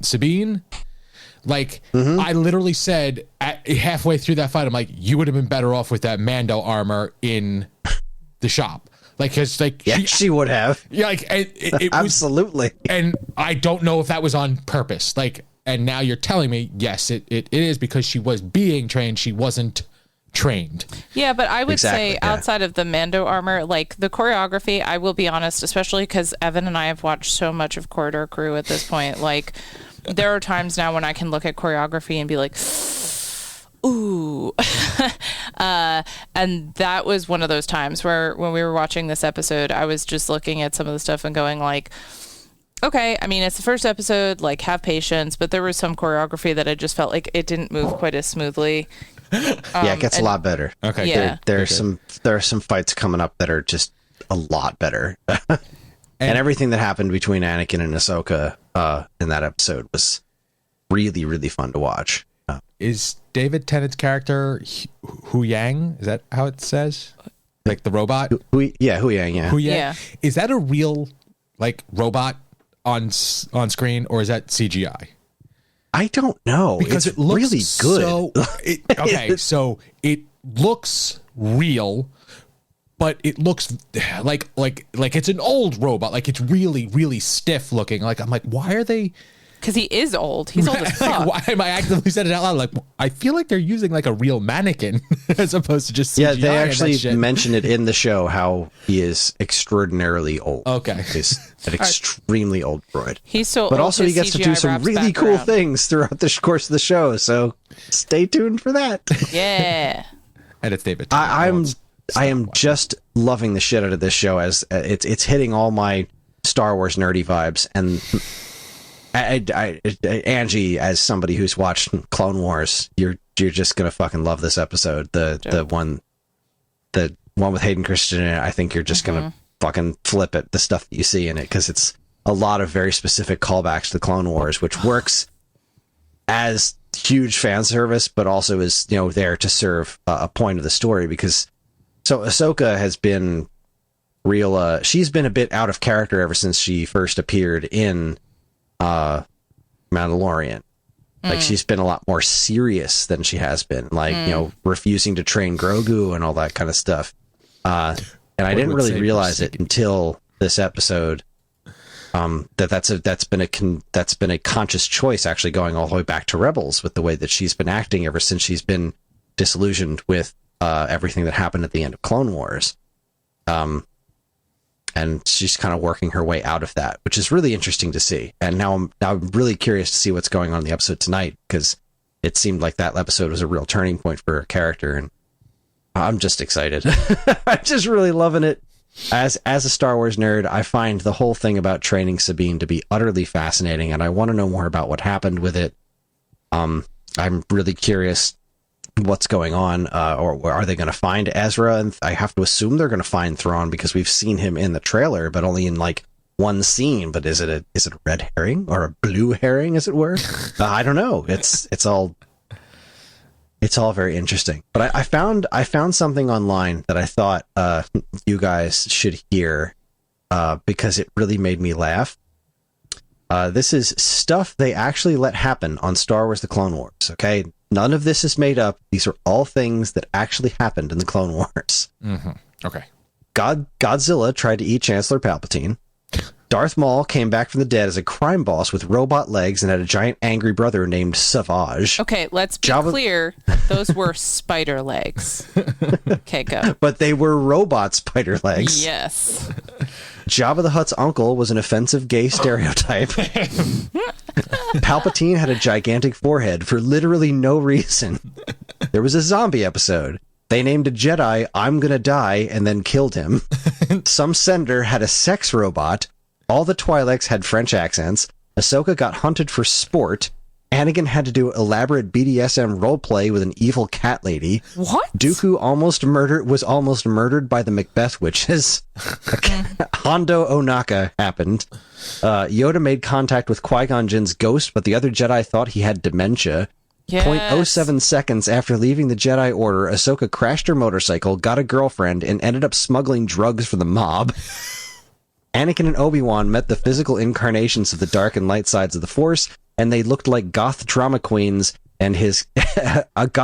Speaker 4: Sabine. Like, I literally said halfway through that fight, I'm like, you would have been better off with that Mando armor in the shop. Like, cause like,
Speaker 2: she would have.
Speaker 4: Yeah, like it
Speaker 2: absolutely.
Speaker 4: And I don't know if that was on purpose. Like, and now you're telling me, yes, it is because she was being trained. She wasn't trained.
Speaker 5: Yeah, but I would say outside of the Mando armor, like the choreography, I will be honest, especially because Evan and I have watched so much of Corridor Crew at this point. Like, there are times now when I can look at choreography and be like, ooh. And that was one of those times where when we were watching this episode, I was just looking at some of the stuff and going like, okay, I mean, it's the first episode, like, have patience, but there was some choreography that I just felt like it didn't move quite as smoothly.
Speaker 2: Yeah, it gets a lot better.
Speaker 4: Okay.
Speaker 5: Yeah.
Speaker 2: There are some fights coming up that are just a lot better. And everything that happened between Anakin and Ahsoka in that episode was really, really fun to watch.
Speaker 4: Is David Tennant's character Hu Yang? Is that how it says? Like the robot?
Speaker 2: Hu Yang, yeah.
Speaker 4: Hu Yang?
Speaker 5: Yeah.
Speaker 4: Is that a real like robot on screen, or is that CGI?
Speaker 2: I don't know.
Speaker 4: Because
Speaker 2: it's
Speaker 4: it looks
Speaker 2: really good.
Speaker 4: So it looks real, but it looks like it's an old robot. Like it's really, really stiff looking. Like I'm like, why are they?
Speaker 5: Because he is old. He's old as fuck.
Speaker 4: Why am I actively saying it out loud? Like, I feel like they're using like a real mannequin as opposed to just CGI.
Speaker 2: Yeah, they actually mention it in the show how he is extraordinarily old.
Speaker 4: Okay.
Speaker 2: He's an extremely old droid.
Speaker 5: He's so
Speaker 2: But
Speaker 5: old,
Speaker 2: also he
Speaker 5: his
Speaker 2: gets to
Speaker 5: CGI
Speaker 2: do some
Speaker 5: wraps
Speaker 2: really
Speaker 5: back
Speaker 2: cool
Speaker 5: around.
Speaker 2: things throughout the course of the show, so stay tuned for that.
Speaker 5: Yeah.
Speaker 4: And it's David.
Speaker 2: I am just loving the shit out of this show as it's hitting all my Star Wars nerdy vibes, and Angie, as somebody who's watched Clone Wars, you're just gonna fucking love this episode. The one with Hayden Christensen in it. I think you're just gonna fucking flip it. The stuff that you see in it, because it's a lot of very specific callbacks to Clone Wars, which works as huge fan service, but also is there to serve a point of the story. Because so Ahsoka has been real. She's been a bit out of character ever since she first appeared in Mandalorian. Like she's been a lot more serious than she has been, like refusing to train Grogu and all that kind of stuff. And I didn't really realize it until this episode that's been a conscious choice, actually going all the way back to Rebels, with the way that she's been acting ever since she's been disillusioned with everything that happened at the end of Clone Wars. And she's kind of working her way out of that, which is really interesting to see. And now I'm really curious to see what's going on in the episode tonight, because it seemed like that episode was a real turning point for her character, and I'm just excited. I'm just really loving it. As a Star Wars nerd, I find the whole thing about training Sabine to be utterly fascinating, and I want to know more about what happened with it. I'm really curious what's going on, or are they going to find Ezra? And I have to assume they're going to find Thrawn, because we've seen him in the trailer, but only in like one scene. But is it a red herring or a blue herring, as it were? I don't know. It's all very interesting. But I found something online that I thought you guys should hear, because it really made me laugh. This is stuff they actually let happen on Star Wars: The Clone Wars. Okay. None of this is made up. These are all things that actually happened in the Clone Wars.
Speaker 4: Mm-hmm. Okay.
Speaker 2: Godzilla tried to eat Chancellor Palpatine. Darth Maul came back from the dead as a crime boss with robot legs and had a giant angry brother named Savage.
Speaker 5: Okay, let's be clear. Those were spider legs. Okay, go.
Speaker 2: But they were robot spider legs.
Speaker 5: Yes.
Speaker 2: Jabba the Hutt's uncle was an offensive gay stereotype. Palpatine had a gigantic forehead for literally no reason. There was a zombie episode. They named a Jedi I'm Gonna Die and then killed him. Some senator had a sex robot. All the Twi'leks had French accents. Ahsoka got hunted for sport. Anakin had to do emaborate BDSM roleplay with an evil cat lady.
Speaker 5: What?
Speaker 2: Dooku was almost murdered by the Macbeth witches. Hondo Onaka happened. Yoda made contact with Qui-Gon Jinn's ghost, but the other Jedi thought he had dementia.
Speaker 5: Yes.
Speaker 2: 0.07 seconds after leaving the Jedi Order, Ahsoka crashed her motorcycle, got a girlfriend, and ended up smuggling drugs for the mob. Anakin and Obi-Wan met the physical incarnations of the dark and light sides of the Force, and they looked like goth drama queens and his cottagecore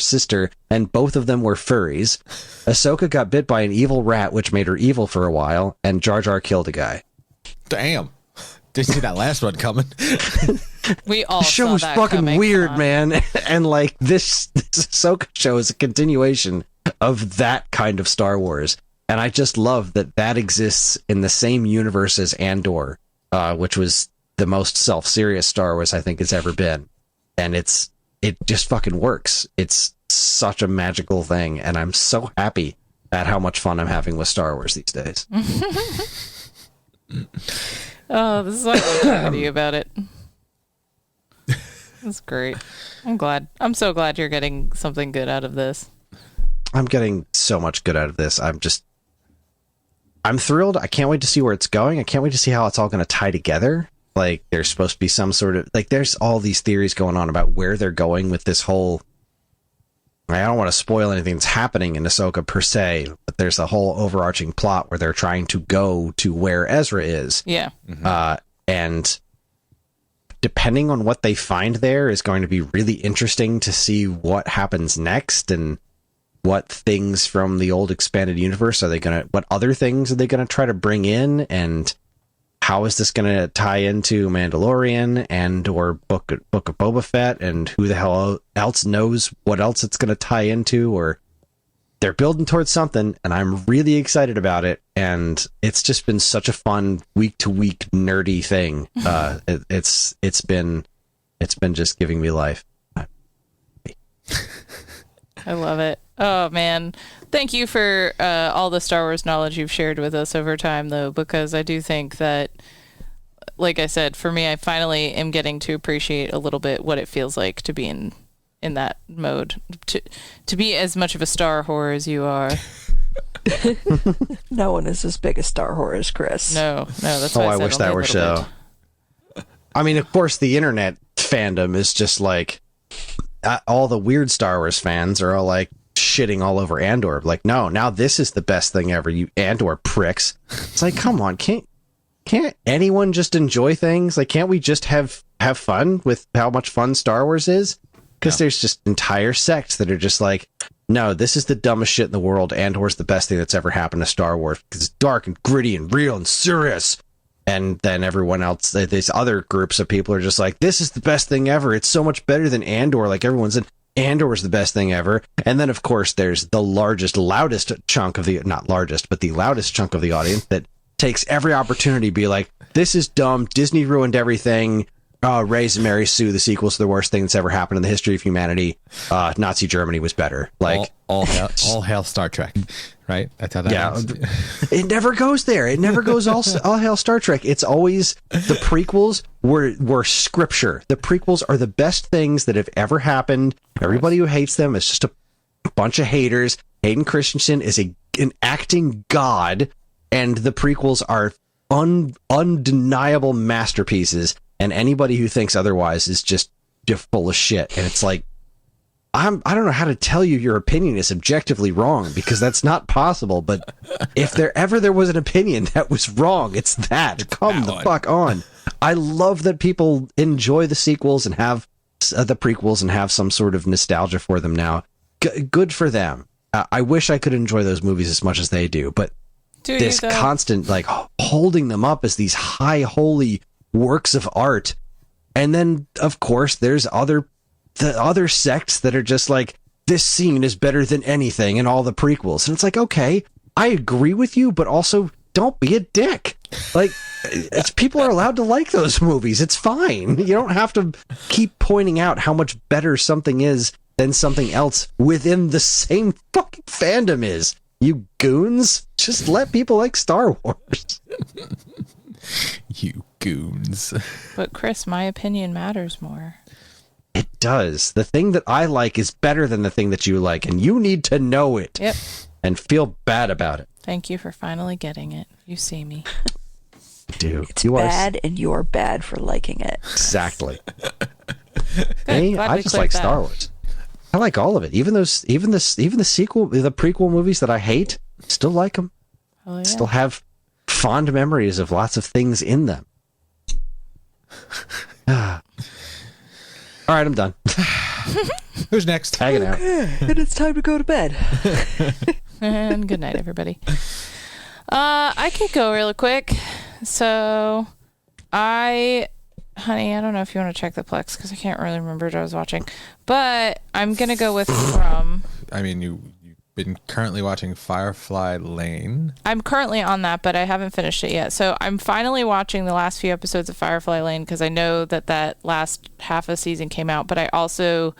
Speaker 2: sister, and both of them were furries. Ahsoka got bit by an evil rat, which made her evil for a while, and Jar Jar killed a guy.
Speaker 4: Damn. Didn't see that last one coming.
Speaker 5: We all
Speaker 2: The show
Speaker 5: saw
Speaker 2: was
Speaker 5: that
Speaker 2: fucking
Speaker 5: coming.
Speaker 2: weird, man. And like this Ahsoka show is a continuation of that kind of Star Wars. And I just love that exists in the same universe as Andor, which was the most self-serious Star Wars I think has ever been. And it just fucking works. It's such a magical thing, and I'm so happy at how much fun I'm having with Star Wars these days.
Speaker 5: Oh, this is why I love talking to you about it. That's great. I'm glad. I'm so glad you're getting something good out of this.
Speaker 2: I'm getting so much good out of this. I'm thrilled. I can't wait to see where it's going. I can't wait to see how it's all going to tie together. Like, there's supposed to be some sort of, like, there's all these theories going on about where they're going with this whole, I don't want to spoil anything that's happening in Ahsoka per se, but there's a whole overarching plot where they're trying to go to where Ezra is.
Speaker 5: Yeah.
Speaker 2: And depending on what they find there is going to be really interesting to see what happens next and what things from the old expanded universe what other things are they going to try to bring in, and how is this going to tie into Mandalorian and or Book of Boba Fett, and who the hell else knows what else it's going to tie into, or they're building towards something, and I'm really excited about it. And it's just been such a fun week to week nerdy thing. It's been just giving me life.
Speaker 5: I love it. Oh, man. Thank you for all the Star Wars knowledge you've shared with us over time, though, because I do think that, like I said, for me, I finally am getting to appreciate a little bit what it feels like to be in that mode, to be as much of a Star whore as you are.
Speaker 3: No one is as big a Star whore as Kris.
Speaker 5: No, that's why
Speaker 2: I wish that were so. I mean, of course, the internet fandom is just like, all the weird Star Wars fans are all like shitting all over Andor. Like, no, now this is the best thing ever, you Andor pricks. It's like, come on, can't anyone just enjoy things? Like, can't we just have fun with how much fun Star Wars is? Because there's just entire sects that are just like, no, this is the dumbest shit in the world. Andor's the best thing that's ever happened to Star Wars because it's dark and gritty and real and serious. And then everyone else, these other groups of people are just like, this is the best thing ever. It's so much better than Andor. Like, everyone's in Andor is the best thing ever. And then, of course, there's the loudest chunk of the, not largest, but the loudest chunk of the audience that takes every opportunity to be like, this is dumb. Disney ruined everything. Rey's and Mary Sue, the sequels to the worst thing that's ever happened in the history of humanity. Nazi Germany was better. Like,
Speaker 4: all hail Star Trek, right? That's how that ends.
Speaker 2: It never goes there. It never goes all hail Star Trek. It's always the prequels were scripture. The prequels are the best things that have ever happened. Everybody who hates them is just a bunch of haters. Hayden Christensen is an acting god, and the prequels are undeniable masterpieces. And anybody who thinks otherwise is just full of shit. And it's like, I don't know how to tell you your opinion is objectively wrong, because that's not possible. But if there was an opinion that was wrong, it's that. Come the fuck on. I love that people enjoy the sequels and have the prequels and have some sort of nostalgia for them now. Good for them. I wish I could enjoy those movies as much as they do. But this constant, like, holding them up as these high, holy works of art. And then, of course, there's the other sects that are just like, this scene is better than anything in all the prequels. And it's like, okay, I agree with you, but also don't be a dick. Like, people are allowed to like those movies. It's fine. You don't have to keep pointing out how much better something is than something else within the same fucking fandom is. You goons. Just let people like Star Wars.
Speaker 4: You goons.
Speaker 5: But Kris, my opinion matters more.
Speaker 2: It does. The thing that I like is better than the thing that you like, and you need to know it.
Speaker 5: Yep.
Speaker 2: And feel bad about it.
Speaker 5: Thank you for finally getting it. You see me.
Speaker 2: Dude,
Speaker 3: it's bad, and you're bad for liking it.
Speaker 2: Exactly.
Speaker 5: Hey,
Speaker 2: I just like Star Wars. I like all of it. Even the sequel, the prequel movies that I hate, still like them.
Speaker 5: Oh, yeah.
Speaker 2: Still have fond memories of lots of things in them. All right, I'm done.
Speaker 4: Who's next?
Speaker 2: Tagging out.
Speaker 3: And it's time to go to bed.
Speaker 5: And good night, everybody. I could go really quick. So, honey, I don't know if you want to check the Plex because I can't really remember what I was watching. But I'm going to go with From.
Speaker 4: I mean, you've been currently watching Firefly Lane.
Speaker 5: I'm currently on that, but I haven't finished it yet. So I'm finally watching the last few episodes of Firefly Lane because I know that last half of the season came out. But I also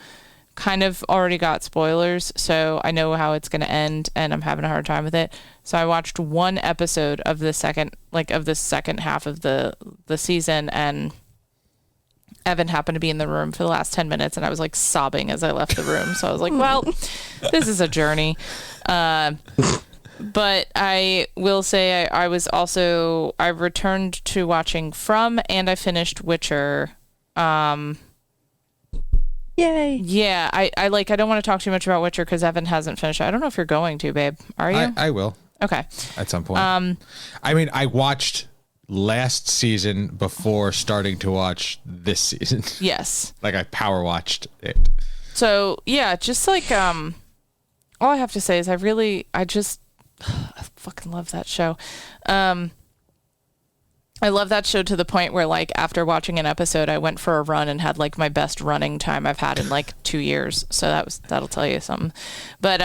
Speaker 5: kind of already got spoilers, so I know how it's going to end, and I'm having a hard time with it. So I watched one episode of the second half of the season, and Evan happened to be in the room for the last 10 minutes, and I was like sobbing as I left the room. So I was like, well, this is a journey. But I will say I returned to watching From, and I finished Witcher.
Speaker 3: Yay.
Speaker 5: Yeah, I don't want to talk too much about Witcher because Evan hasn't finished it. I don't know if you're going to, babe. Are you?
Speaker 4: I will.
Speaker 5: Okay.
Speaker 4: At some point. I mean, I watched last season before starting to watch this season.
Speaker 5: Yes.
Speaker 4: Like I power watched it.
Speaker 5: So yeah, just like all I have to say is I fucking love that show. I love that show to the point where, like, after watching an episode, I went for a run and had like my best running time I've had in like 2 years. So that'll tell you something. But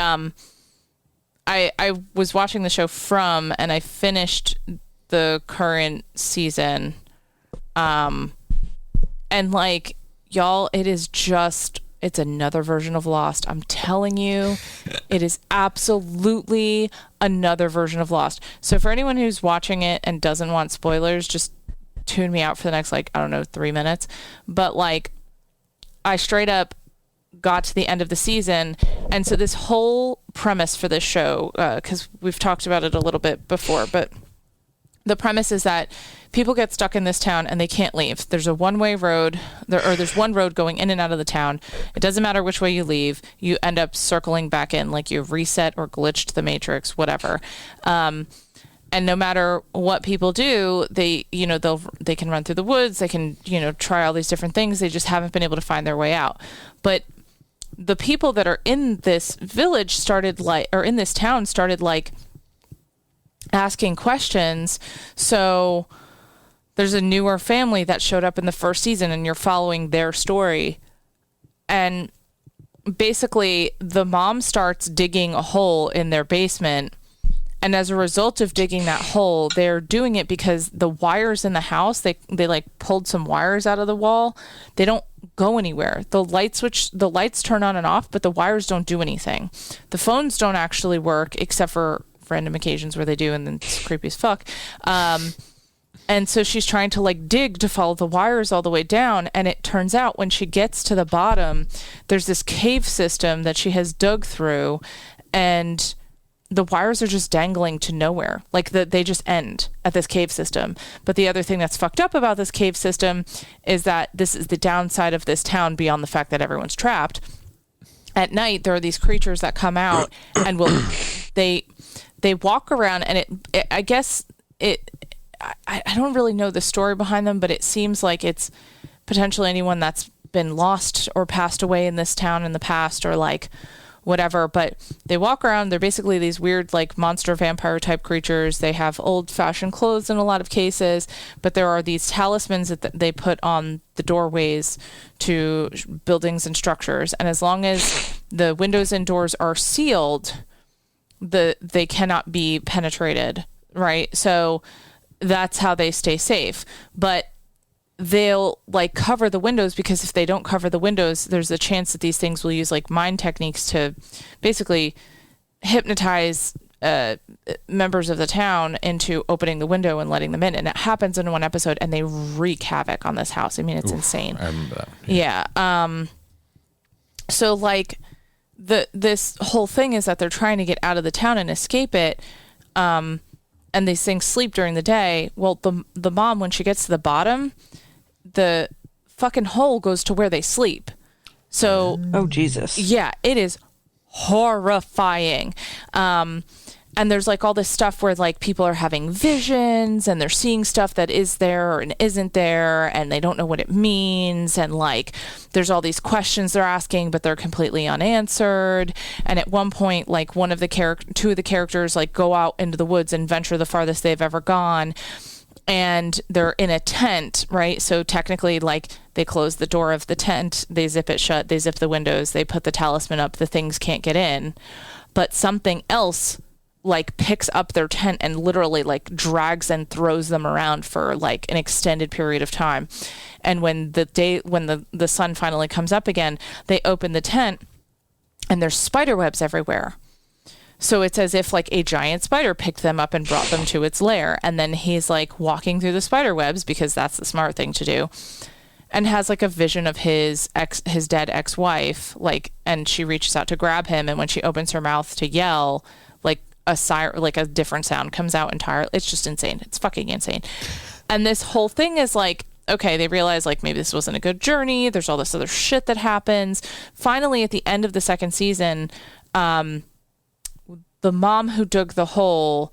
Speaker 5: I was watching the show From, and I finished the current season. And like, y'all, it's another version of Lost. I'm telling you, it is absolutely another version of Lost. So for anyone who's watching it and doesn't want spoilers, just tune me out for the next, 3 minutes. But like, I straight up got to the end of the season. And so this whole premise for this show, because we've talked about it a little bit before, but the premise is that people get stuck in this town and they can't leave. There's a one-way road, there's one road going in and out of the town. It doesn't matter which way you leave. You end up circling back in, like you've reset or glitched the matrix, whatever. And no matter what people do, they can run through the woods. They can, try all these different things. They just haven't been able to find their way out. But the people that are in this village in this town started asking questions. So there's a newer family that showed up in the first season, and you're following their story. And basically the mom starts digging a hole in their basement. And as a result of digging that hole, they're doing it because the wires in the house, they pulled some wires out of the wall. They don't go anywhere. The lights turn on and off, but the wires don't do anything. The phones don't actually work, except for random occasions where they do, and then it's creepy as fuck. And so she's trying to dig to follow the wires all the way down, and it turns out when she gets to the bottom, there's this cave system that she has dug through, and the wires are just dangling to nowhere. They just end at this cave system. But the other thing that's fucked up about this cave system is that this is the downside of this town beyond the fact that everyone's trapped. At night, there are these creatures that come out and they walk around, and I don't really know the story behind them, but it seems like it's potentially anyone that's been lost or passed away in this town in the past, or whatever. But they walk around. They're basically these weird monster vampire type creatures. They have old fashioned clothes in a lot of cases, but there are these talismans that they put on the doorways to buildings and structures. And as long as the windows and doors are sealed, they cannot be penetrated, right? So that's how they stay safe. But they'll cover the windows, because if they don't cover the windows, there's a chance that these things will use mind techniques to basically hypnotize members of the town into opening the window and letting them in. And it happens in one episode, and they wreak havoc on this house. I mean, it's insane.
Speaker 4: I remember that.
Speaker 5: Yeah. So this whole thing is that they're trying to get out of the town and escape it. And these things sleep during the day. Well, the mom, when she gets to the bottom, the fucking hole goes to where they sleep. So,
Speaker 3: oh Jesus,
Speaker 5: yeah, it is horrifying. And there's all this stuff where people are having visions, and they're seeing stuff that is there and isn't there, and they don't know what it means. And there's all these questions they're asking, but they're completely unanswered. And at one point, two of the characters go out into the woods and venture the farthest they've ever gone. And they're in a tent, right? So technically, they close the door of the tent, they zip it shut, they zip the windows, they put the talisman up, the things can't get in. But something else like picks up their tent and literally like drags and throws them around for like an extended period of time. And when the sun finally comes up again, they open the tent and there's spider webs everywhere. So it's as if like a giant spider picked them up and brought them to its lair. And then he's like walking through the spider webs because that's the smart thing to do, and has like a vision of his dead ex-wife, like, and she reaches out to grab him. And when she opens her mouth to yell, like a different sound comes out entirely. It's just insane. It's fucking insane. And this whole thing is like, okay, they realize like maybe this wasn't a good journey. There's all this other shit that happens. Finally, at the end of the second season, the mom who dug the hole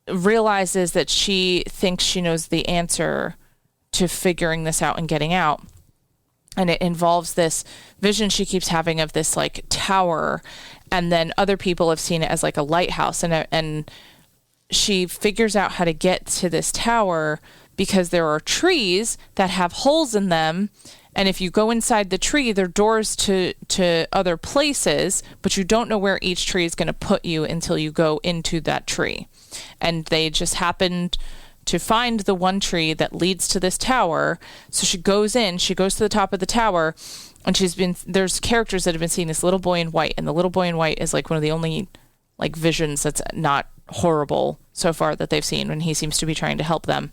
Speaker 5: realizes that she thinks she knows the answer to figuring this out and getting out. And it involves this vision she keeps having of this like tower. And then other people have seen it as like a lighthouse. And she figures out how to get to this tower because there are trees that have holes in them. And if you go inside the tree, there are doors to other places, but you don't know where each tree is going to put you until you go into that tree. And they just happened to find the one tree that leads to this tower. So she goes to the top of the tower, and there's characters that have been seeing this little boy in white, and the little boy in white is like one of the only like visions that's not horrible so far that they've seen, when he seems to be trying to help them.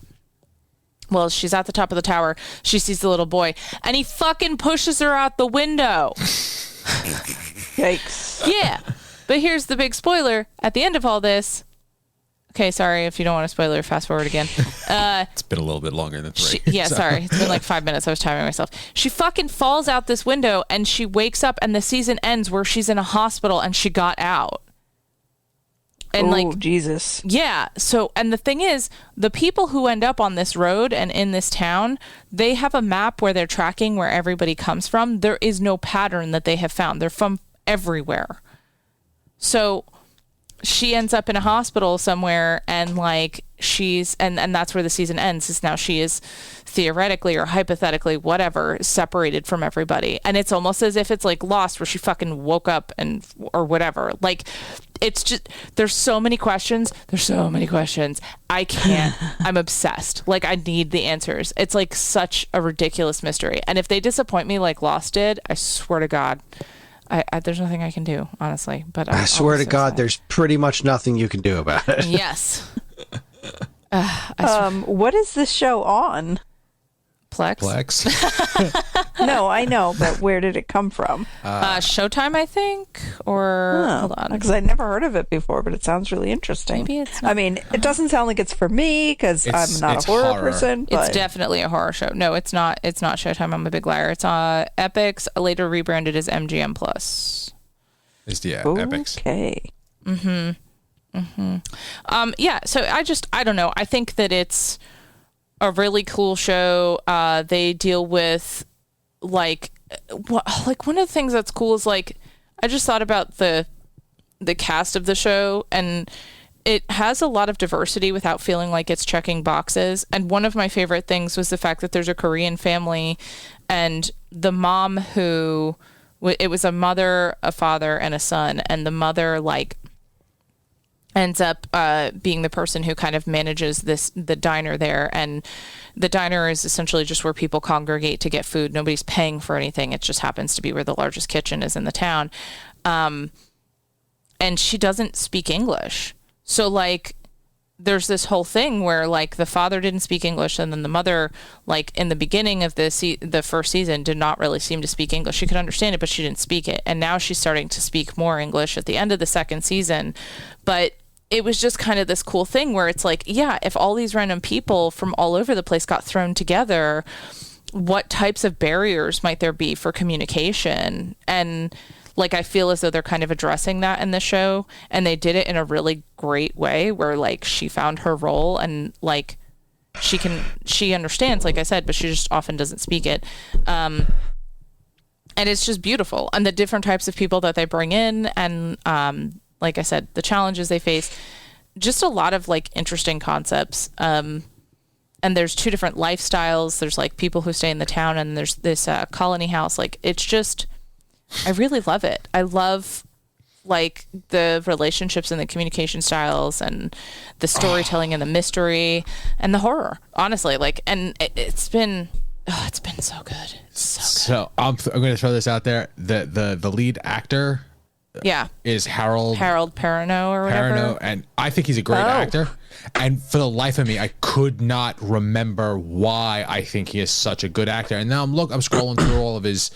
Speaker 5: Well, she's at the top of the tower. She sees the little boy, and he fucking pushes her out the window.
Speaker 3: Yikes.
Speaker 5: Yeah. But here's the big spoiler. At the end of all this, okay, sorry if you don't want to spoiler, fast forward again.
Speaker 1: It's been a little bit longer than 3.
Speaker 5: Sorry. It's been like 5 minutes. I was timing myself. She fucking falls out this window, and she wakes up, and the season ends where she's in a hospital, and she got out. And like,
Speaker 3: Jesus.
Speaker 5: Yeah. So, and the thing is, the people who end up on this road and in this town, they have a map where they're tracking where everybody comes from. There is no pattern that they have found. They're from everywhere. So she ends up in a hospital somewhere, and like and that's where the season ends, is now she is theoretically or hypothetically, whatever, separated from everybody. And it's almost as if it's like Lost, where she fucking woke up or whatever. Like, it's just, there's so many questions. I can't, I'm obsessed. Like, I need the answers. It's like such a ridiculous mystery. And if they disappoint me like Lost did, I swear to God, there's nothing I can do, honestly. But
Speaker 2: I swear to God, there's pretty much nothing you can do about it.
Speaker 5: Yes.
Speaker 3: What is this show on?
Speaker 5: Plex.
Speaker 3: No, I know, but where did it come from?
Speaker 5: Showtime, I think, or hold on,
Speaker 3: because I'd never heard of it before, but it sounds really interesting.
Speaker 5: Maybe it's not.
Speaker 3: I mean, it doesn't sound like it's for me because I'm not a horror person. But
Speaker 5: it's definitely a horror show. No, it's not. It's not Showtime. I'm a big liar. It's Epix, later rebranded as MGM Plus.
Speaker 1: Epix.
Speaker 3: Okay.
Speaker 5: Yeah. So I don't know. I think that it's a really cool show. They deal with like one of the things that's cool is like, I just thought about the cast of the show, and it has a lot of diversity without feeling like it's checking boxes. And one of my favorite things was the fact that there's a Korean family, and the mom who, it was a mother, a father, and a son, and the mother like ends up being the person who kind of manages the diner there. And the diner is essentially just where people congregate to get food. Nobody's paying for anything. It just happens to be where the largest kitchen is in the town. And she doesn't speak English. So like, there's this whole thing where like the father didn't speak English, and then the mother, like in the beginning of the first season, did not really seem to speak English. She could understand it, but she didn't speak it. And now she's starting to speak more English at the end of the second season. But it was just kind of this cool thing where it's like, yeah, if all these random people from all over the place got thrown together, what types of barriers might there be for communication? And like, I feel as though they're kind of addressing that in the show, and they did it in a really great way where like she found her role, and like she understands, like I said, but she just often doesn't speak it. And it's just beautiful. And the different types of people that they bring in, and like I said, the challenges they face, just a lot of like interesting concepts. And there's 2 different lifestyles. There's like people who stay in the town, and there's this colony house. Like, it's just, I really love it. I love like the relationships and the communication styles and the storytelling and the mystery and the horror, honestly. Like, and it's been so good. It's so good.
Speaker 4: So I'm going to throw this out there. The lead actor is Harold
Speaker 5: Perrineau or whatever.
Speaker 4: Perrineau, and I think he's a great actor. And for the life of me, I could not remember why I think he is such a good actor. And now I'm scrolling through all of his,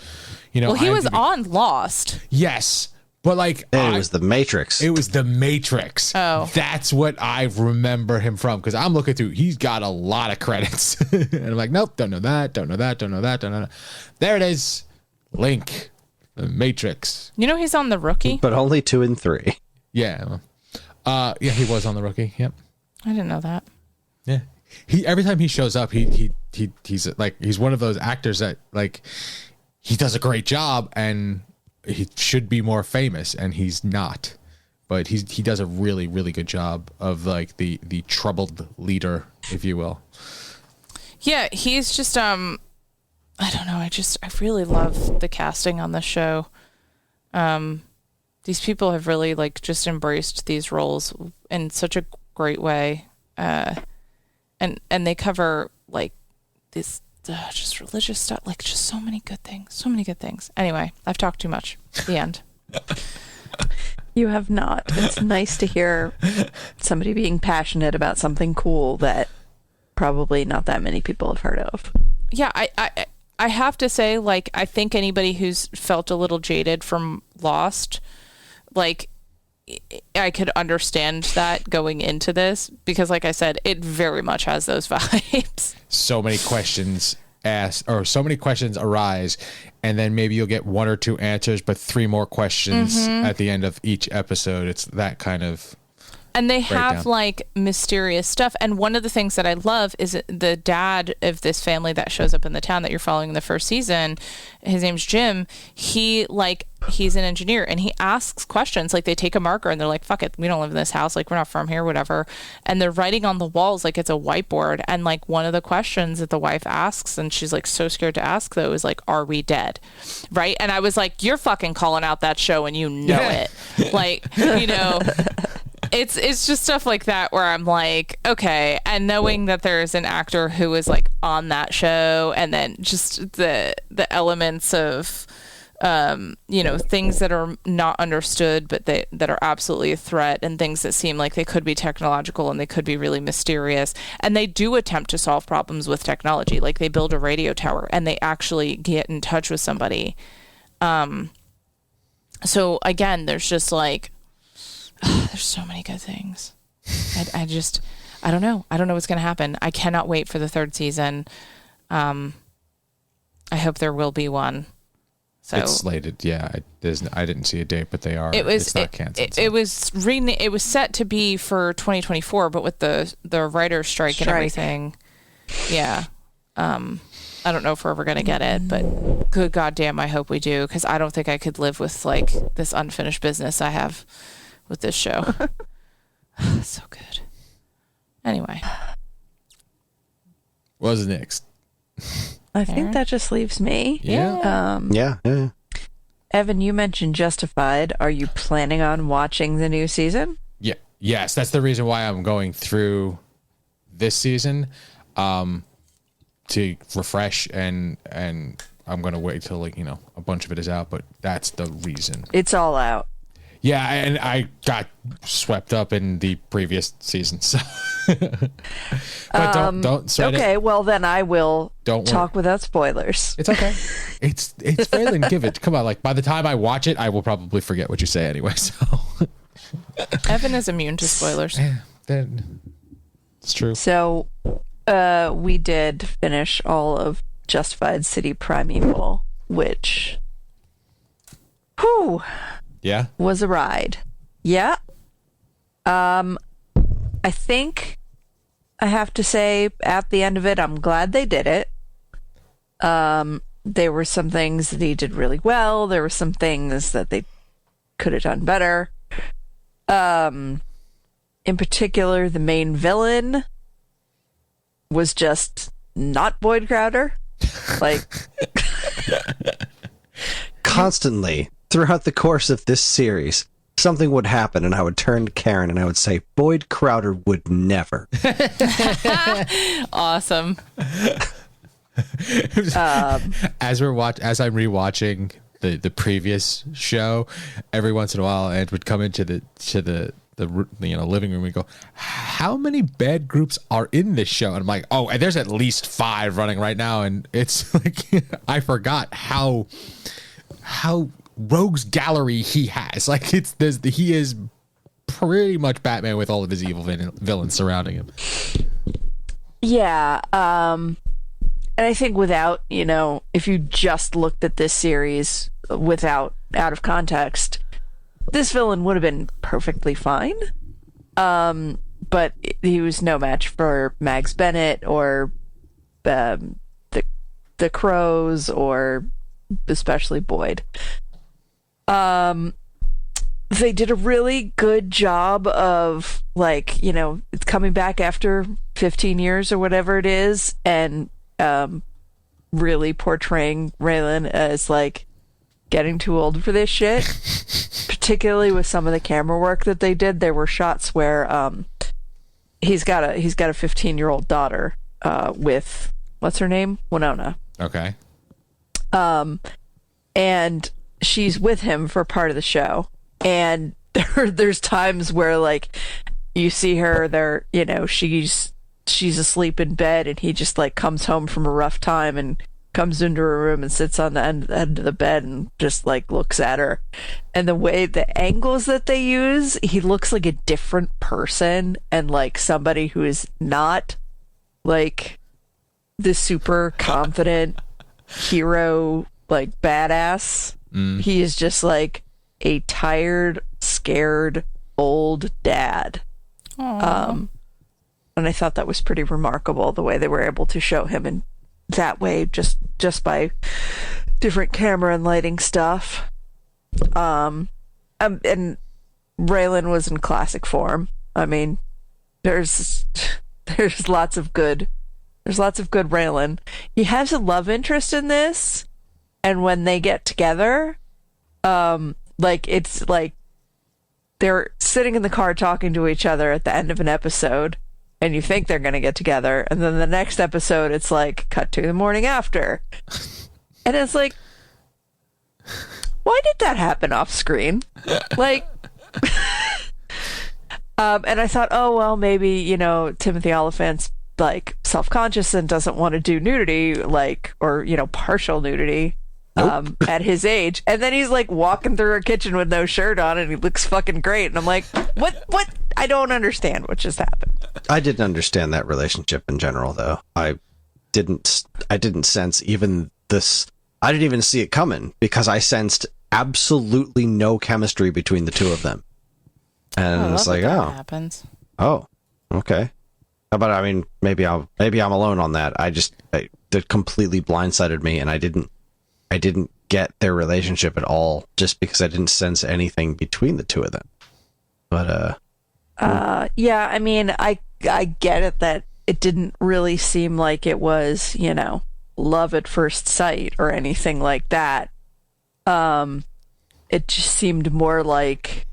Speaker 5: Well, he was
Speaker 4: IMDb.
Speaker 5: on Lost.
Speaker 4: Yes. But like
Speaker 2: It was The Matrix.
Speaker 4: It was The Matrix.
Speaker 5: Oh.
Speaker 4: That's what I remember him from, because I'm looking through. He's got a lot of credits. And I'm like, nope, don't know that. There it is. Link. The Matrix.
Speaker 5: He's on The Rookie?
Speaker 2: But only 2 and 3.
Speaker 4: Yeah. Yeah, he was on The Rookie. Yep.
Speaker 5: I didn't know that.
Speaker 4: Yeah. Every time he shows up, he's like, he's one of those actors that, like, he does a great job and he should be more famous, and he's not. But he does a really, really good job of, like, the troubled leader, if you will.
Speaker 5: Yeah, he's just I don't know, I really love the casting on this show. These people have really, like, just embraced these roles in such a great way. And they cover, like, this just religious stuff, like, just so many good things. Anyway, I've talked too much. The end.
Speaker 3: You have not. It's nice to hear somebody being passionate about something cool that probably not that many people have heard of.
Speaker 5: Yeah, I have to say, like, I think anybody who's felt a little jaded from Lost, like, I could understand that going into this, because, like I said, it very much has those vibes.
Speaker 4: So many questions asked, or so many questions arise, and then maybe you'll get 1 or 2 answers, but 3 more questions at the end of each episode. It's that kind of.
Speaker 5: And they have
Speaker 4: breakdown.
Speaker 5: like mysterious stuff. And one of the things that I love is the dad of this family that shows up in the town that you're following in the first season. His name's Jim. He's an engineer, and he asks questions. Like, they take a marker and they're like, fuck it, we don't live in this house. Like, we're not from here, whatever. And they're writing on the walls like it's a whiteboard. And like, one of the questions that the wife asks, and she's like so scared to ask, though, is like, are we dead? Right? And I was like, you're fucking calling out that show, and you know it. Like, It's just stuff like that where I'm like, okay. And knowing that there's an actor who is like on that show, and then just the elements of things that are not understood but that are absolutely a threat, and things that seem like they could be technological and they could be really mysterious, and they do attempt to solve problems with technology. Like, they build a radio tower and they actually get in touch with somebody. So again, there's just like, there's so many good things. I don't know what's going to happen. I cannot wait for the 3rd season. I hope there will be one. So
Speaker 4: It's slated. Yeah, I didn't see a date, but they are. It's not canceled.
Speaker 5: It was set to be for 2024, but with the writer's strike and everything, yeah. I don't know if we're ever going to get it, but good goddamn, I hope we do, because I don't think I could live with like this unfinished business I have with this show. So good. Anyway,
Speaker 4: What's next?
Speaker 3: I think that just leaves me.
Speaker 4: Yeah.
Speaker 2: Yeah.
Speaker 3: Evan, you mentioned Justified. Are you planning on watching the new season?
Speaker 4: Yeah. Yes, that's the reason why I'm going through this season, to refresh, and I'm going to wait till a bunch of it is out, but that's the reason.
Speaker 3: It's all out.
Speaker 4: Yeah, and I got swept up in the previous season, so. But don't sweat it.
Speaker 3: Okay, well then I will
Speaker 4: Don't
Speaker 3: talk without spoilers.
Speaker 4: It's okay. It's Phelan, give it. Come on, like by the time I watch it, I will probably forget what you say anyway. So.
Speaker 5: Evan is immune to spoilers.
Speaker 4: Yeah, it's true.
Speaker 3: So, we did finish all of Justified City Primeval, which,
Speaker 4: Yeah.
Speaker 3: was a ride. Yeah. I think I have to say at the end of it, I'm glad they did it. There were some things that he did really well. There were some things that they could have done better. In particular, the main villain was just not Boyd Crowder. Like,
Speaker 2: Constantly throughout the course of this series, something would happen, and I would turn to Karen and I would say, Boyd Crowder would never.
Speaker 5: Awesome.
Speaker 4: As I'm rewatching the previous show, every once in a while, Ed would come into the living room and go, how many bad groups are in this show? And I'm like, oh, and there's at least 5 running right now. And it's like, I forgot how rogues gallery he has. Like, he is pretty much Batman with all of his evil villains surrounding him.
Speaker 3: Yeah. And I think without, if you just looked at this series out of context, this villain would have been perfectly fine. But he was no match for Mags Bennett or the Crows, or especially Boyd. They did a really good job of, like, it's coming back after 15 years or whatever it is, and really portraying Raylan as, like, getting too old for this shit. Particularly with some of the camera work that they did. There were shots where he's got a 15-year-old daughter with, what's her name? Winona.
Speaker 4: Okay.
Speaker 3: And she's with him for part of the show, and there's times where, like, you see her there, she's asleep in bed, and he just, like, comes home from a rough time and comes into her room and sits on the end of the bed and just, like, looks at her. And the angles that they use, he looks like a different person, and, like, somebody who is not, like, the super confident hero, like, badass. He is just, like, a tired, scared, old dad. And I thought that was pretty remarkable, the way they were able to show him in that way, just by different camera and lighting stuff. And Raylan was in classic form. I mean, there's lots of good Raylan. He has a love interest in this, and when they get together, like, it's like they're sitting in the car talking to each other at the end of an episode, and you think they're going to get together, and then the next episode, it's like, cut to the morning after. And it's like, why did that happen off screen? Like, and I thought, oh, well, maybe, Timothy Oliphant's, like, self-conscious and doesn't want to do nudity, like, or, partial nudity. Nope. At his age. And then he's, like, walking through a kitchen with no shirt on, and he looks fucking great. And I'm like, what? I don't understand what just happened.
Speaker 2: I didn't understand that relationship in general, though. I didn't sense even this. I didn't even see it coming, because I sensed absolutely no chemistry between the two of them. And it's like, oh,
Speaker 5: happens.
Speaker 2: Oh, okay. But I mean, maybe I'm alone on that. That completely blindsided me, and I didn't get their relationship at all, just because I didn't sense anything between the two of them. But
Speaker 3: yeah, I mean, I get it that it didn't really seem like it was, love at first sight or anything like that. It just seemed more like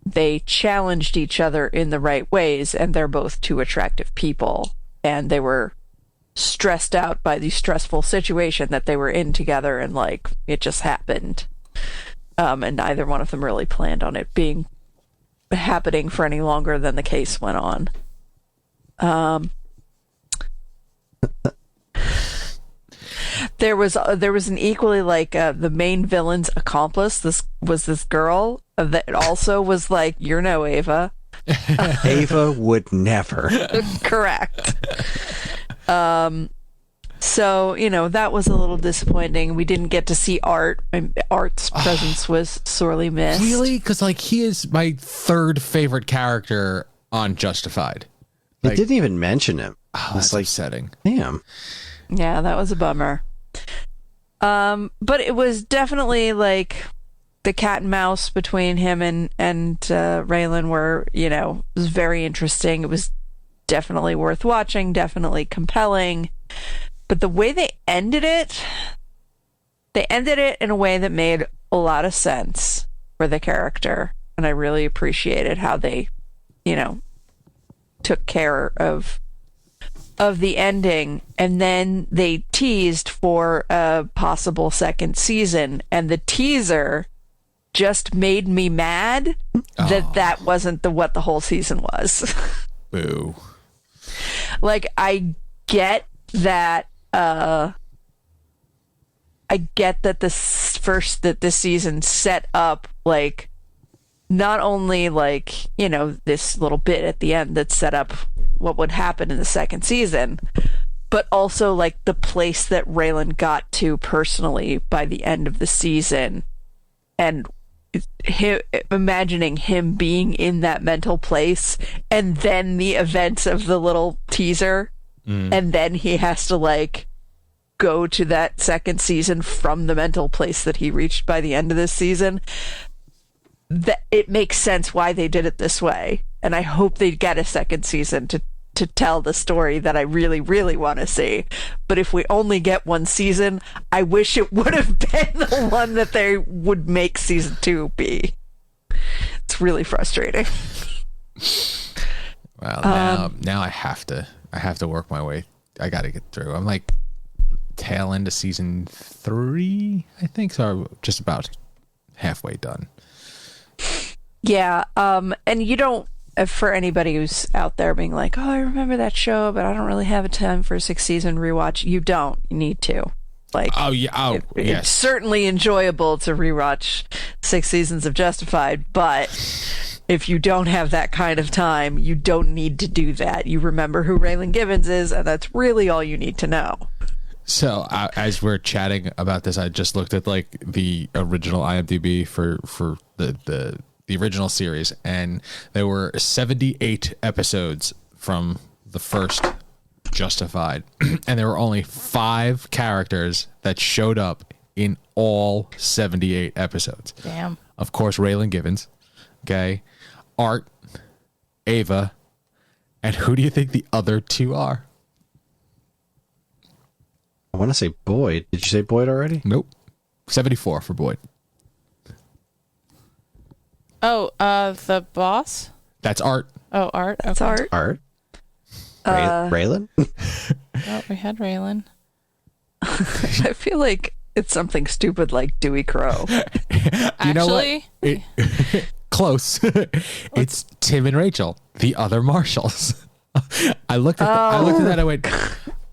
Speaker 3: they challenged each other in the right ways, and they're both two attractive people, and they were stressed out by the stressful situation that they were in together, and, like, it just happened. And neither one of them really planned on it happening for any longer than the case went on. There was an equally, like, the main villain's accomplice. This girl that also was like, "You're no Ava."
Speaker 2: Ava would never.
Speaker 3: Correct. So, that was a little disappointing. We didn't get to see Art. Art's presence was sorely missed.
Speaker 4: Really? Because, like, he is my third favorite character on Justified.
Speaker 2: They didn't even mention him.
Speaker 4: Oh, that's like upsetting.
Speaker 2: Damn.
Speaker 3: Yeah, that was a bummer. But it was definitely, like, the cat and mouse between him and Raylan were, was very interesting. It was definitely worth watching, definitely compelling. But the way they ended it in a way that made a lot of sense for the character. and I really appreciated how they, took care of the ending. And then they teased for a possible second season, and the teaser just made me mad that wasn't what the whole season was.
Speaker 4: Boo.
Speaker 3: Like, I get that this season set up, like, not only, like, this little bit at the end that set up what would happen in the second season, but also, like, the place that Raylan got to personally by the end of the season, and imagining him being in that mental place, and then the events of the little teaser, and then he has to, like, go to that second season from the mental place that he reached by the end of this season. That it makes sense why they did it this way, and I hope they get a second season to tell the story that I really, really want to see. But if we only get one season, I wish it would have been the one that they would make season 2 be. It's really frustrating.
Speaker 4: Well, now I have to work my way. I got to get through. I'm like tail end of season 3, I think, so just about halfway done.
Speaker 3: Yeah, and you don't, for anybody who's out there being like, oh, I remember that show, but I don't really have a time for a 6th season rewatch. You don't. You need to. Like,
Speaker 4: yes.
Speaker 3: It's certainly enjoyable to rewatch 6 seasons of Justified, but if you don't have that kind of time, you don't need to do that. You remember who Raylan Givens is, and that's really all you need to know.
Speaker 4: So as we're chatting about this, I just looked at like the original IMDb for the original series, and there were 78 episodes from the first Justified, and there were only 5 characters that showed up in all 78 episodes.
Speaker 5: Damn.
Speaker 4: Of course, Raylan Givens, okay, Art, Ava, and who do you think the other 2 are?
Speaker 2: I want to say Boyd. Did you say Boyd already?
Speaker 4: Nope. 74 for Boyd.
Speaker 5: Oh, the boss?
Speaker 4: That's Art.
Speaker 5: Oh, Art.
Speaker 3: That's
Speaker 5: okay.
Speaker 3: Art.
Speaker 2: Raylan?
Speaker 5: Oh, we had Raylan.
Speaker 3: I feel like it's something stupid like Dewey Crow.
Speaker 4: You know what? Close. It's Tim and Rachel, the other Marshals. I looked at that. I went,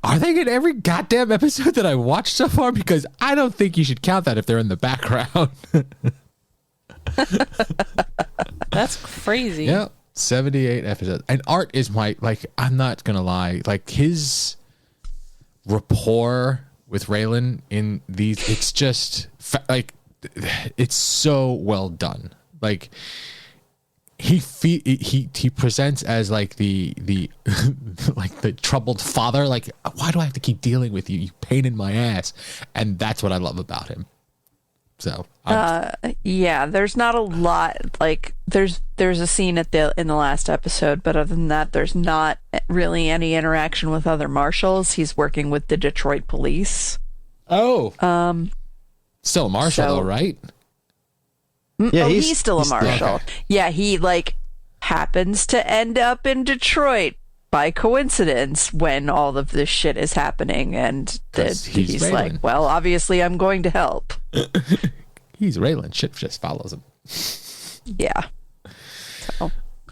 Speaker 4: are they in every goddamn episode that I watched so far? Because I don't think you should count that if they're in the background.
Speaker 5: That's crazy.
Speaker 4: Yeah, 78 episodes. And Art is I'm not going to lie, like his rapport with Raylan in these, it's just it's so well done. Like he presents as like the like the troubled father. Like, why do I have to keep dealing with you? You pain in my ass. And that's what I love about him. So
Speaker 3: yeah, there's not a lot. Like there's a scene in the last episode, but other than that, there's not really any interaction with other marshals. He's working with the Detroit police.
Speaker 4: Oh, still a marshal though, right?
Speaker 2: Yeah,
Speaker 3: he's still a marshal.
Speaker 4: Okay.
Speaker 3: Yeah, he like happens to end up in Detroit by coincidence when all of this shit is happening, and he's like, well, obviously I'm going to help.
Speaker 4: He's Raylan. Shit just follows him.
Speaker 3: Yeah. So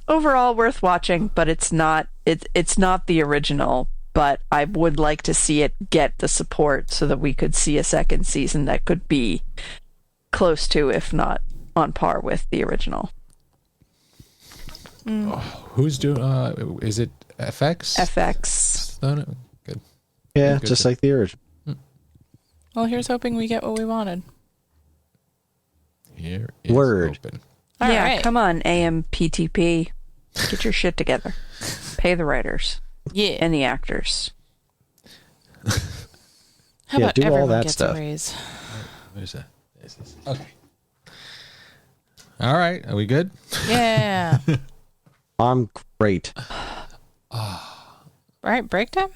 Speaker 3: overall worth watching, but it's not the original, but I would like to see it get the support so that we could see a second season that could be close to, if not on par with, the original.
Speaker 4: Oh, who's doing is it FX?
Speaker 3: FX.
Speaker 4: Good.
Speaker 2: Yeah,
Speaker 4: Good.
Speaker 2: just like the original.
Speaker 5: Well, here's hoping we get what we wanted.
Speaker 4: Here is
Speaker 2: Word.
Speaker 4: open.
Speaker 5: All
Speaker 3: yeah,
Speaker 5: right.
Speaker 3: come on, AMPTP. Get your shit together. Pay the writers.
Speaker 5: Yeah.
Speaker 3: And the actors.
Speaker 5: How
Speaker 2: Yeah,
Speaker 5: about
Speaker 2: do all
Speaker 5: everyone
Speaker 2: that
Speaker 5: gets
Speaker 2: stuff.
Speaker 5: a raise?
Speaker 4: There's this. Okay. All right. Are we good?
Speaker 5: Yeah.
Speaker 2: I'm great.
Speaker 5: All right, break time?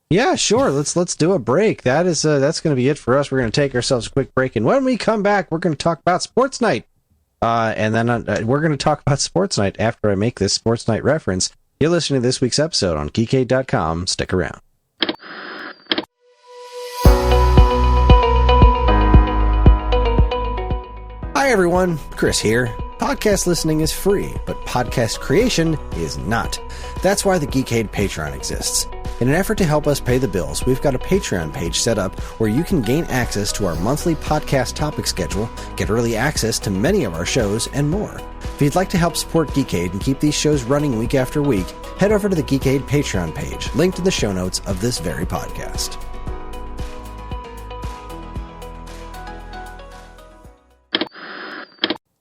Speaker 2: Yeah, sure. Let's do a break. That's going to be it for us. We're going to take ourselves a quick break, and when we come back, we're going to talk about Sports Night. And then we're going to talk about Sports Night after I make this Sports Night reference. You're listening to this week's episode on geekade.com. Stick around. Hi, everyone. Chris here. Podcast listening is free, but podcast creation is not. That's why the Geekade Patreon exists. In an effort to help us pay the bills, we've got a Patreon page set up where you can gain access to our monthly podcast topic schedule, get early access to many of our shows, and more. If you'd like to help support Geekade and keep these shows running week after week, head over to the Geekade Patreon page, linked in the show notes of this very podcast.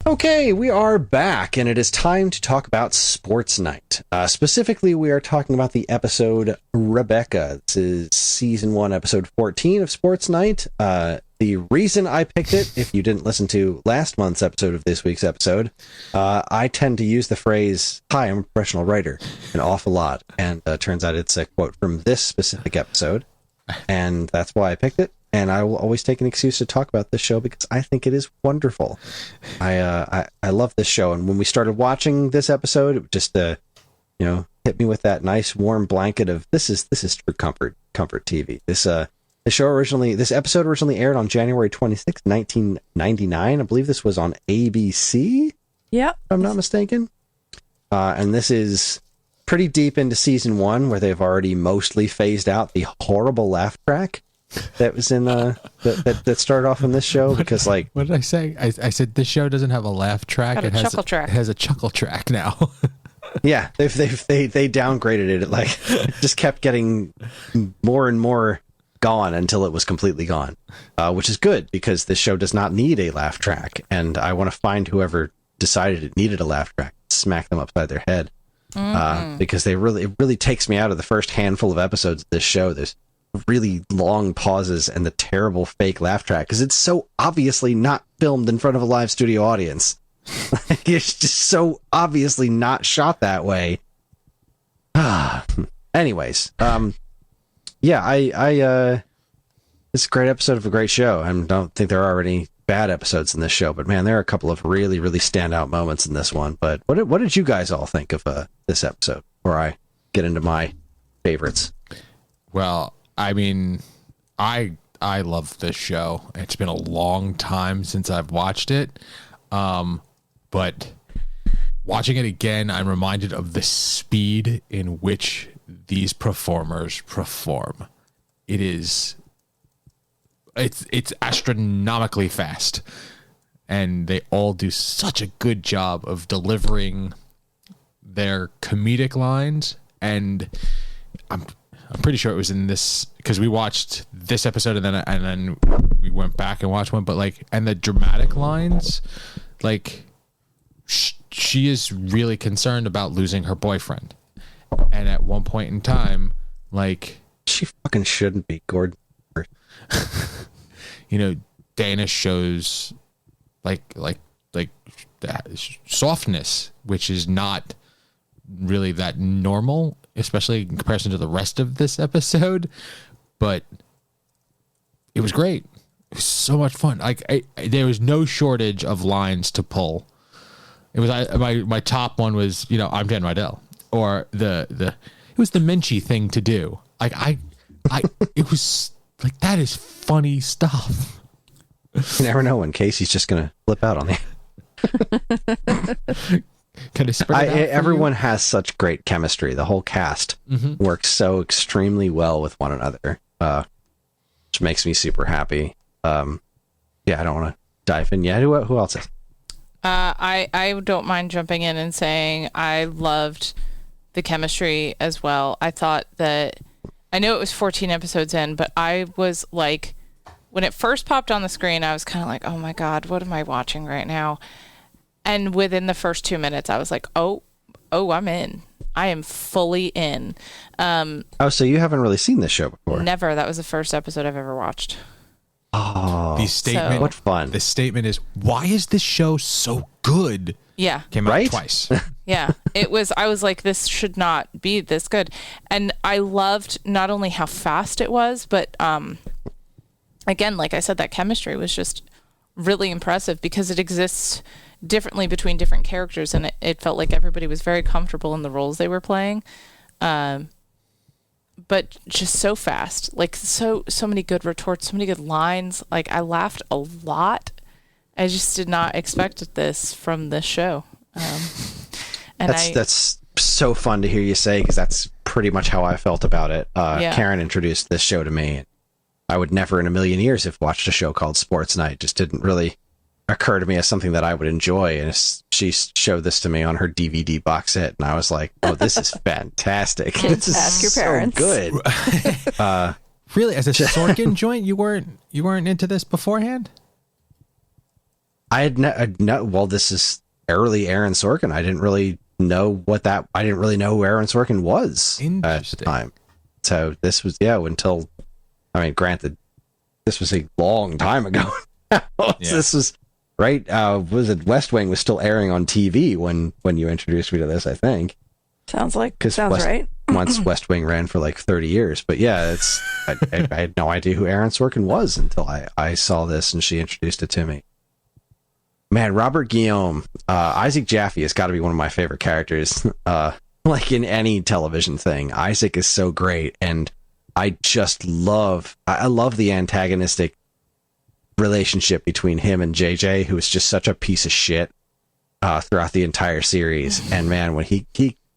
Speaker 2: Okay, we are back, and it is time to talk about Sports Night. Specifically, we are talking about the episode Rebecca. This is Season 1, Episode 14 of Sports Night. The reason I picked it, if you didn't listen to last month's episode of this week's episode, I tend to use the phrase, "Hi, I'm a professional writer," an awful lot. And turns out it's a quote from this specific episode, and that's why I picked it. And I will always take an excuse to talk about this show because I think it is wonderful. I love this show, and when we started watching this episode, it just hit me with that nice warm blanket of this is true comfort TV. This episode originally aired on January 26, 1999. I believe this was on ABC.
Speaker 3: Yeah,
Speaker 2: if I'm not mistaken. And this is pretty deep into season 1, where they've already mostly phased out the horrible laugh track that was in that started off in this show, because like,
Speaker 4: what did I say? I said this show doesn't have a laugh track.
Speaker 5: It
Speaker 4: has a chuckle track now.
Speaker 2: Yeah, they downgraded it. It like just kept getting more and more gone until it was completely gone, which is good because this show does not need a laugh track, and I want to find whoever decided it needed a laugh track, smack them upside their head, because it really takes me out of the first handful of episodes of this show. There's really long pauses and the terrible fake laugh track because it's so obviously not filmed in front of a live studio audience. It's just so obviously not shot that way. Anyways, it's a great episode of a great show. I don't think there are any bad episodes in this show, but man, there are a couple of really, really standout moments in this one. But what did you guys all think of this episode before I get into my favorites?
Speaker 4: Well, I mean, I love this show. It's been a long time since I've watched it. But watching it again, I'm reminded of the speed in which these performers perform. It's astronomically fast, and they all do such a good job of delivering their comedic lines. And I'm pretty sure it was in this, because we watched this episode and then we went back and watched one, but like, and the dramatic lines, like she is really concerned about losing her boyfriend, and at one point in time, like,
Speaker 2: she fucking shouldn't be, Gordon.
Speaker 4: Dana shows like that softness, which is not really that normal, especially in comparison to the rest of this episode. But it was great. It was so much fun. Like there was no shortage of lines to pull. It was my top one was I'm Dan Rydell, or it was the Menchie thing to do. Like it was like, that is funny stuff.
Speaker 2: You never know when Casey's just gonna flip out on you.
Speaker 4: Can I spread it out
Speaker 2: everyone has such great chemistry. The whole cast works so extremely well with one another, which makes me super happy. I don't want to dive in yet. Who else is?
Speaker 5: I don't mind jumping in and saying I loved the chemistry as well. I thought that, I know it was 14 episodes in, but I was like, when it first popped on the screen, I was kind of like, oh my God, what am I watching right now? And within the first 2 minutes, I was like, oh, I'm in. I am fully in.
Speaker 2: So you haven't really seen this show before?
Speaker 5: Never. That was the first episode I've ever watched.
Speaker 2: Oh, what fun.
Speaker 4: The statement is, why is this show so good?
Speaker 5: Yeah.
Speaker 4: Came out twice.
Speaker 5: Yeah. I was like, this should not be this good. And I loved not only how fast it was, but again, like I said, that chemistry was just really impressive because it exists differently between different characters, and it felt like everybody was very comfortable in the roles they were playing. But just so fast, like so many good retorts, so many good lines. Like I laughed a lot. I just did not expect this from this show. And
Speaker 2: that's so fun to hear you say, because that's pretty much how I felt about it. Karen introduced this show to me. I would never in a million years have watched a show called Sports Night. Just didn't really occur to me as something that I would enjoy. And she showed this to me on her DVD box set, and I was like, "Oh, this is fantastic! This is
Speaker 3: Ask your
Speaker 2: so
Speaker 3: parents.
Speaker 2: good."
Speaker 4: Really, as a Sorkin joint, you weren't into this beforehand?
Speaker 2: I had no. Well, this is early Aaron Sorkin. I didn't really know I didn't really know who Aaron Sorkin was at the time. So this was until, I mean, granted, this was a long time ago. This was right. Was it West Wing was still airing on TV when you introduced me to this? I think
Speaker 3: sounds right.
Speaker 2: Once West Wing ran for like 30 years, but yeah, I had no idea who Aaron Sorkin was until I saw this and she introduced it to me. Man, Robert Guillaume, Isaac Jaffe has got to be one of my favorite characters. Like in any television thing, Isaac is so great, and I just love the antagonistic relationship between him and JJ, who is just such a piece of shit throughout the entire series. And man, when he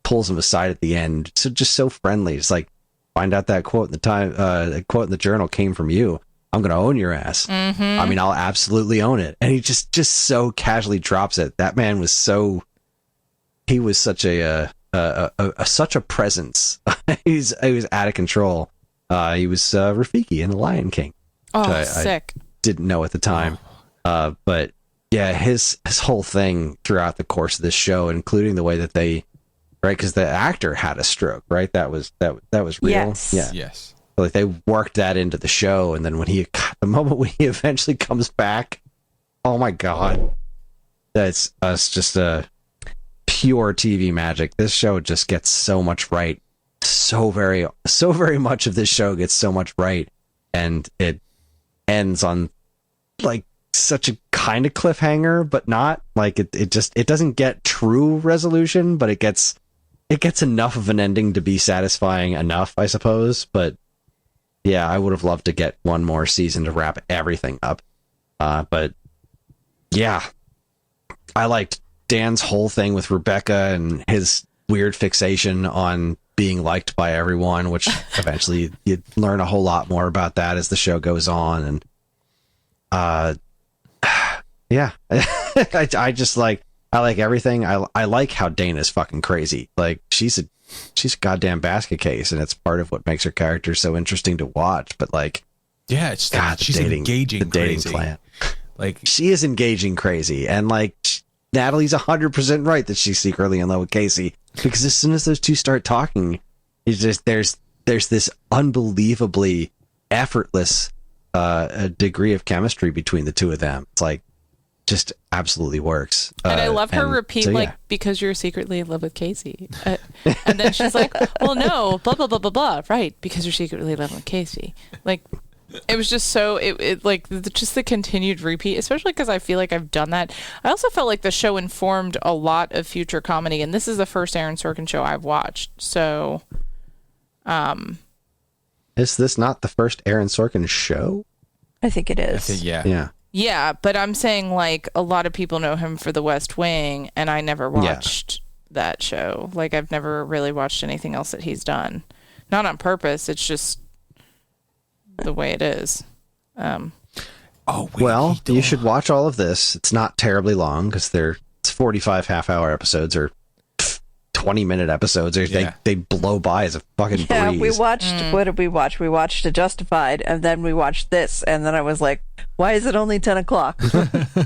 Speaker 2: pulls him aside at the end, so friendly. It's like, find out that quote in the quote in the journal came from you. I'm going to own your ass. Mm-hmm. I mean, I'll absolutely own it. And he just so casually drops it. That man was he was such such a presence. he was out of control. He was Rafiki in The Lion King.
Speaker 5: Oh, sick.
Speaker 2: I didn't know at the time. But yeah, his whole thing throughout the course of this show, including the way that right, because the actor had a stroke, right? That was real.
Speaker 3: Yes.
Speaker 2: Yeah.
Speaker 4: Yes.
Speaker 2: Like they worked that into the show, and then the moment when he eventually comes back, oh my god, that's just a pure TV magic. This show just gets so much right, so very much of this show gets so much right, and it ends on like such a kind of cliffhanger, but not like it doesn't get true resolution, but it gets enough of an ending to be satisfying enough, I suppose. But yeah, I would have loved to get one more season to wrap everything up. But yeah, I liked Dan's whole thing with Rebecca and his weird fixation on being liked by everyone, which eventually you learn a whole lot more about that as the show goes on. And yeah, I just like everything. I like how Dana's fucking crazy. Like she's a goddamn basket case, and it's part of what makes her character so interesting to watch. But like,
Speaker 4: yeah, it's God, she's engaging,
Speaker 2: the dating
Speaker 4: crazy.
Speaker 2: plan.
Speaker 4: Like
Speaker 2: she is engaging crazy, and like Natalie's 100% right that she's secretly in love with Casey, because as soon as those two start talking, it's just there's this unbelievably effortless degree of chemistry between the two of them. It's like just absolutely works.
Speaker 5: And I love her repeat, so, like, because you're secretly in love with Casey. And then she's like, well, no, blah, blah, blah, blah, blah. Right, because you're secretly in love with Casey. Like, it was just so, it like, just the continued repeat, especially because I feel like I've done that. I also felt like the show informed a lot of future comedy, and this is the first Aaron Sorkin show I've watched. So,
Speaker 2: is this not the first Aaron Sorkin show?
Speaker 3: I think it is.
Speaker 2: Yeah.
Speaker 5: Yeah, but I'm saying, like, a lot of people know him for The West Wing, and I never watched that show. Like, I've never really watched anything else that he's done. Not on purpose, it's just the way it is.
Speaker 2: You should watch all of this. It's not terribly long, because it's 45 half-hour episodes, or 20-minute episodes. They blow by as a fucking breeze.
Speaker 3: We watched, what did we watch? We watched Justified, and then we watched this, and then I was like, why is it only 10 o'clock?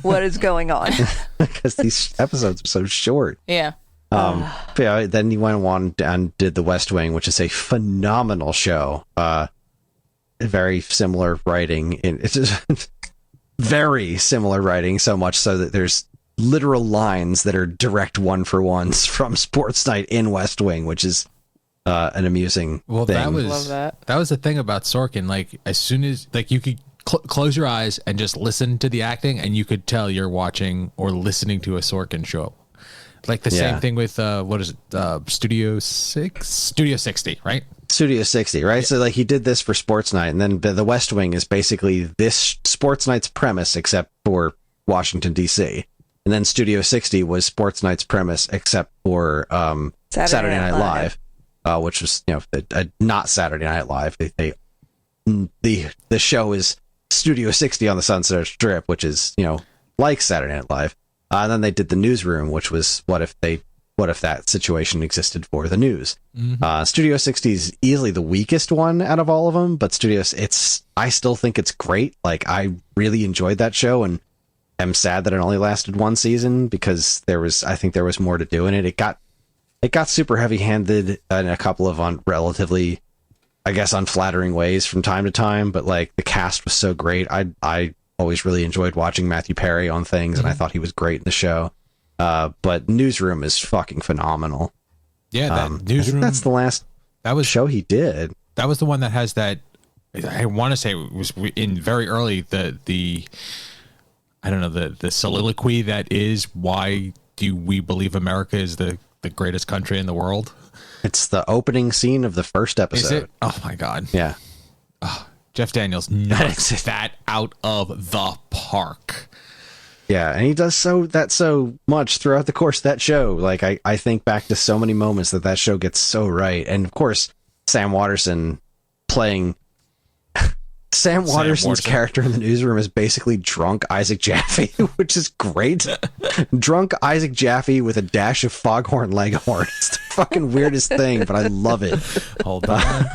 Speaker 3: What is going on?
Speaker 2: Because these episodes are so short.
Speaker 5: Yeah.
Speaker 2: Then he went on and did The West Wing, which is a phenomenal show. Very similar writing. It's just very similar writing, so much so that there's literal lines that are direct one-for-ones from Sports Night in West Wing, which is an amusing thing.
Speaker 4: That was the thing about Sorkin. Like, as soon as, like, you could close your eyes and just listen to the acting, and you could tell you're watching or listening to a Sorkin show. Like the same thing with what is it? Studio 60, right?
Speaker 2: Studio 60, right? Yeah. So like he did this for Sports Night, and then The West Wing is basically this Sports Night's premise except for Washington D.C. And then Studio 60 was Sports Night's premise except for Saturday Night Live, which was not Saturday Night Live. The show is Studio 60 on the Sunset Strip, which is like Saturday Night Live. And then they did The Newsroom, which was what if that situation existed for the news. Mm-hmm. Studio 60 is easily the weakest one out of all of them, but I still think it's great. Like, I really enjoyed that show, and I'm sad that it only lasted one season because I think there was more to do in it. It got super heavy-handed in a couple of relatively, I guess, unflattering ways from time to time, but like the cast was so great. I always really enjoyed watching Matthew Perry on things, and I thought he was great in the show. But Newsroom is fucking phenomenal.
Speaker 4: Yeah, that Newsroom.
Speaker 2: That's the last show he did.
Speaker 4: That was the one that has that. I want to say it was in very early the I don't know, the soliloquy that is, why do we believe America is the greatest country in the world?
Speaker 2: It's the opening scene of the first episode.
Speaker 4: Is it? Oh my god.
Speaker 2: Yeah.
Speaker 4: Oh, Jeff Daniels knocks that out of the park.
Speaker 2: Yeah, and he does so much throughout the course of that show. Like, I think back to so many moments that show gets so right. And, of course, Sam Waterston playing... Sam Waterston's character in The Newsroom is basically drunk Isaac Jaffe, which is great. Drunk Isaac Jaffe with a dash of Foghorn Leghorn. It's the fucking weirdest thing, but I love it.
Speaker 4: Hold on.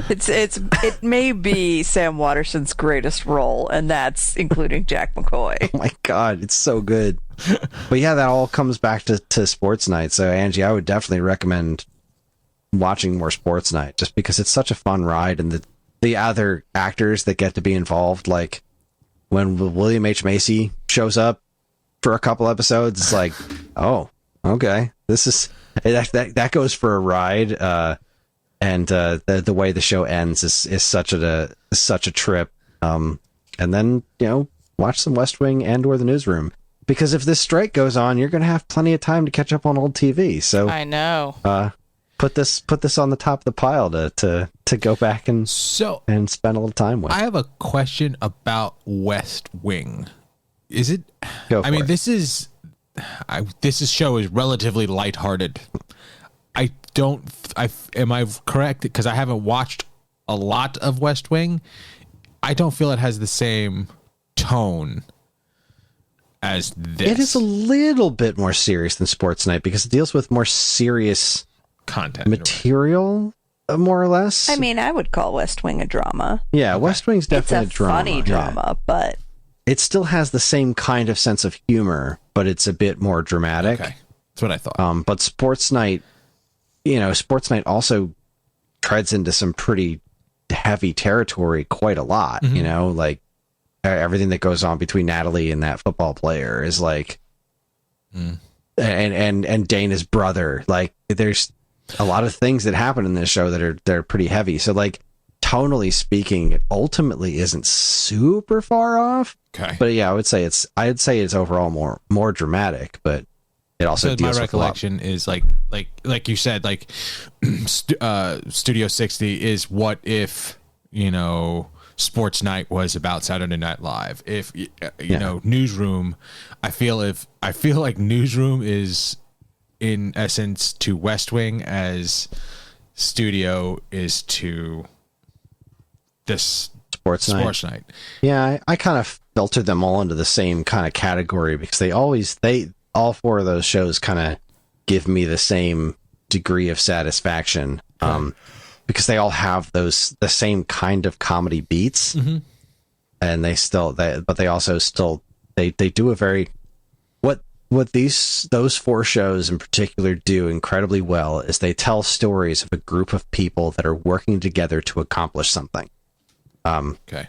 Speaker 3: It may be Sam Waterston's greatest role, and that's including Jack McCoy.
Speaker 2: Oh my god, it's so good. But yeah, that all comes back to Sports Night. So Angie, I would definitely recommend watching more Sports Night, just because it's such a fun ride, and the other actors that get to be involved, like when William H. Macy shows up for a couple episodes, it's like, oh, okay, this is that goes for a ride. And the way the show ends is such a trip. And then watch some West Wing and or The Newsroom, because if this strike goes on, you're gonna have plenty of time to catch up on old TV. So
Speaker 5: I know.
Speaker 2: Put this on the top of the pile to go back and spend a little time with.
Speaker 4: I have a question about West Wing. Is it?
Speaker 2: I mean,
Speaker 4: this show is relatively lighthearted. Am I correct? Because I haven't watched a lot of West Wing. I don't feel it has the same tone as this.
Speaker 2: It is a little bit more serious than Sports Night because it deals with more serious
Speaker 4: content
Speaker 2: material, more or less.
Speaker 3: I mean, I would call West Wing a drama.
Speaker 2: Yeah, okay. West Wing's definitely
Speaker 3: a drama. Funny drama, but
Speaker 2: it still has the same kind of sense of humor, but it's a bit more dramatic.
Speaker 4: Okay, that's what I thought.
Speaker 2: But Sports Night, Sports Night also treads into some pretty heavy territory quite a lot.
Speaker 4: Mm-hmm.
Speaker 2: Like everything that goes on between Natalie and that football player is like, and Dana's brother. Like, there's a lot of things that happen in this show that are pretty heavy. So like, tonally speaking, it ultimately isn't super far off.
Speaker 4: Okay.
Speaker 2: But yeah, I'd say it's overall more dramatic, but it also deals
Speaker 4: my
Speaker 2: with
Speaker 4: recollection is like you said, like Studio 60 is what if, Sports Night was about Saturday Night Live. If Newsroom, I feel like Newsroom is in essence to West Wing as Studio is to this Sports Night.
Speaker 2: Yeah, I kind of filter them all into the same kind of category because all four of those shows kind of give me the same degree of satisfaction. Because they all have the same kind of comedy beats, and they also do a very what those four shows in particular do incredibly well is they tell stories of a group of people that are working together to accomplish something.
Speaker 4: Okay,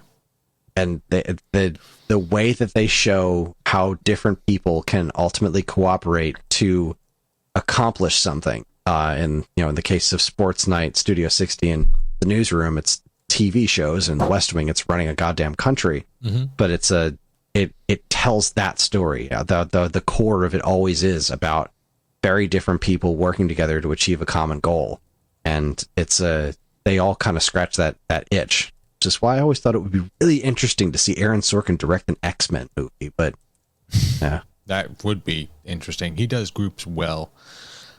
Speaker 2: and the way that they show how different people can ultimately cooperate to accomplish something. In the case of Sports Night, Studio 60, and The Newsroom, it's TV shows, and West Wing, it's running a goddamn country. But it tells that story. The core of it always is about very different people working together to achieve a common goal, and they all kind of scratch that itch. Which is why I always thought it would be really interesting to see Aaron Sorkin direct an X-Men movie. But yeah,
Speaker 4: that would be interesting. He does groups well.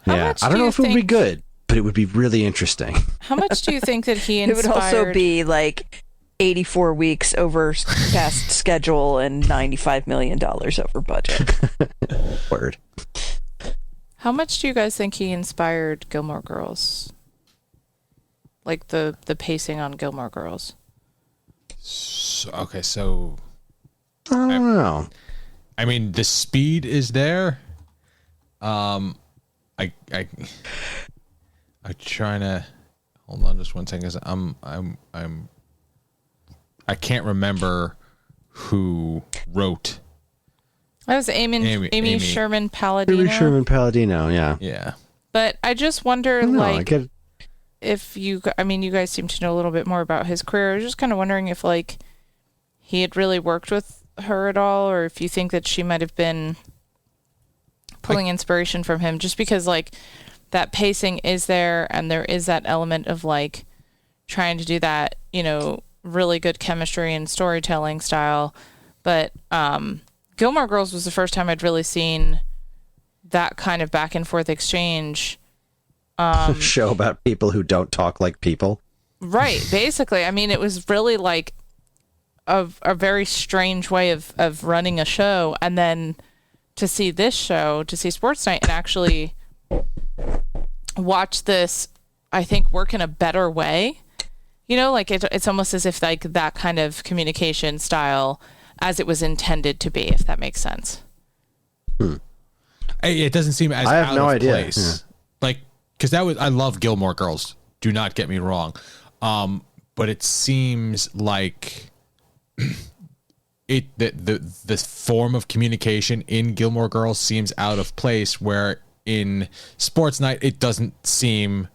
Speaker 2: I don't know if it would be good, but it would be really interesting.
Speaker 5: How much do you think that he inspired?
Speaker 3: It would also be like 84 weeks over past schedule and $95 million over budget.
Speaker 2: Word.
Speaker 5: How much do you guys think he inspired Gilmore Girls? Like the pacing on Gilmore Girls.
Speaker 4: So
Speaker 2: I don't know.
Speaker 4: I mean, the speed is there. I'm trying to hold on just one second. I can't remember who wrote.
Speaker 5: That was Amy Sherman Palladino.
Speaker 2: Amy Sherman Palladino, yeah.
Speaker 4: Yeah.
Speaker 5: But I just wonder,
Speaker 2: I get it.
Speaker 5: if you guys seem to know a little bit more about his career. I was just kind of wondering if, like, he had really worked with her at all, or if you think that she might have been pulling inspiration from him, just because, like, that pacing is there, and there is that element of, like, trying to do that, really good chemistry and storytelling style. But Gilmore Girls was the first time I'd really seen that kind of back and forth exchange.
Speaker 2: Show about people who don't talk like people.
Speaker 5: Right. Basically, I mean, it was really like a very strange way of running a show. And then to see this show, to see Sports Night, and actually watch this, I think, work in a better way. Like it's almost as if like that kind of communication style as it was intended to be, if that makes sense.
Speaker 4: It doesn't seem as
Speaker 2: I have
Speaker 4: out
Speaker 2: no
Speaker 4: of
Speaker 2: idea.
Speaker 4: place.
Speaker 2: Yeah.
Speaker 4: Like, because I love Gilmore Girls. Do not get me wrong. But it seems like the form of communication in Gilmore Girls seems out of place, where in Sports Night it doesn't seem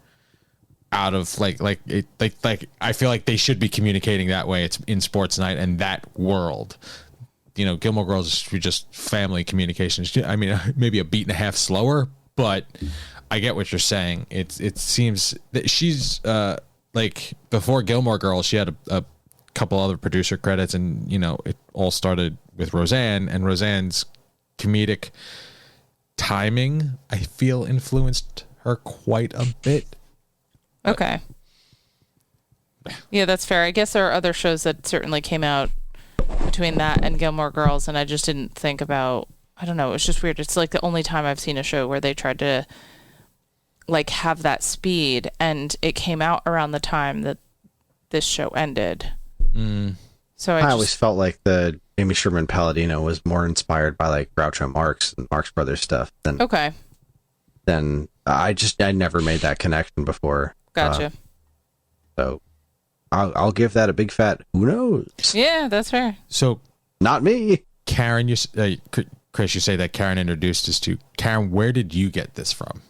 Speaker 4: out of like I feel like they should be communicating that way. It's in Sports Night and that world. Gilmore Girls is just family communications. I mean, maybe a beat and a half slower, but I get what you're saying. It seems that she's like before Gilmore Girls, she had a couple other producer credits, and it all started with Roseanne, and Roseanne's comedic timing, I feel, influenced her quite a bit.
Speaker 5: Okay. Yeah, that's fair. I guess there are other shows that certainly came out between that and Gilmore Girls, and I just didn't think about, I don't know, it's just weird. It's like the only time I've seen a show where they tried to like have that speed, and it came out around the time that this show ended. So I
Speaker 2: always felt like the Amy Sherman Palladino was more inspired by like Groucho Marx and Marx Brothers stuff than I never made that connection before.
Speaker 5: Gotcha.
Speaker 2: So I'll give that a big fat who knows.
Speaker 5: Yeah, that's fair.
Speaker 2: So not me.
Speaker 4: Karen, Chris, you say that Karen introduced us to. Karen, where did you get this from?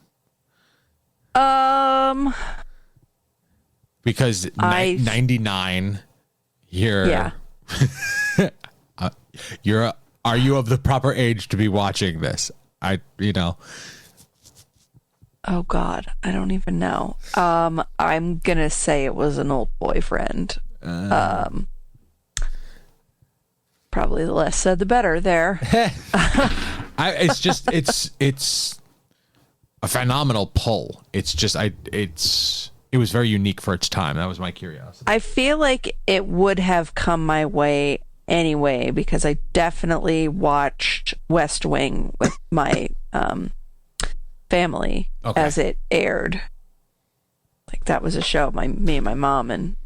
Speaker 4: Because 99, you're are you of the proper age to be watching this?
Speaker 3: Oh God, I don't even know. I'm gonna say it was an old boyfriend. Probably the less said, the better there.
Speaker 4: It's a phenomenal pull. It was very unique for its time. That was my curiosity.
Speaker 3: I feel like it would have come my way anyway, because I definitely watched West Wing with my family as it aired. Like that was a show me and my mom and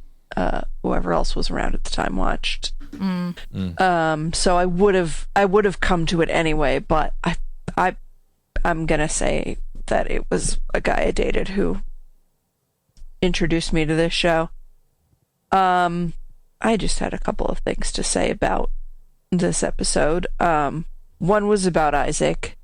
Speaker 3: whoever else was around at the time watched. So I would have come to it anyway, but I'm gonna say that it was a guy I dated who introduced me to this show. I just had a couple of things to say about this episode. One was about Isaac.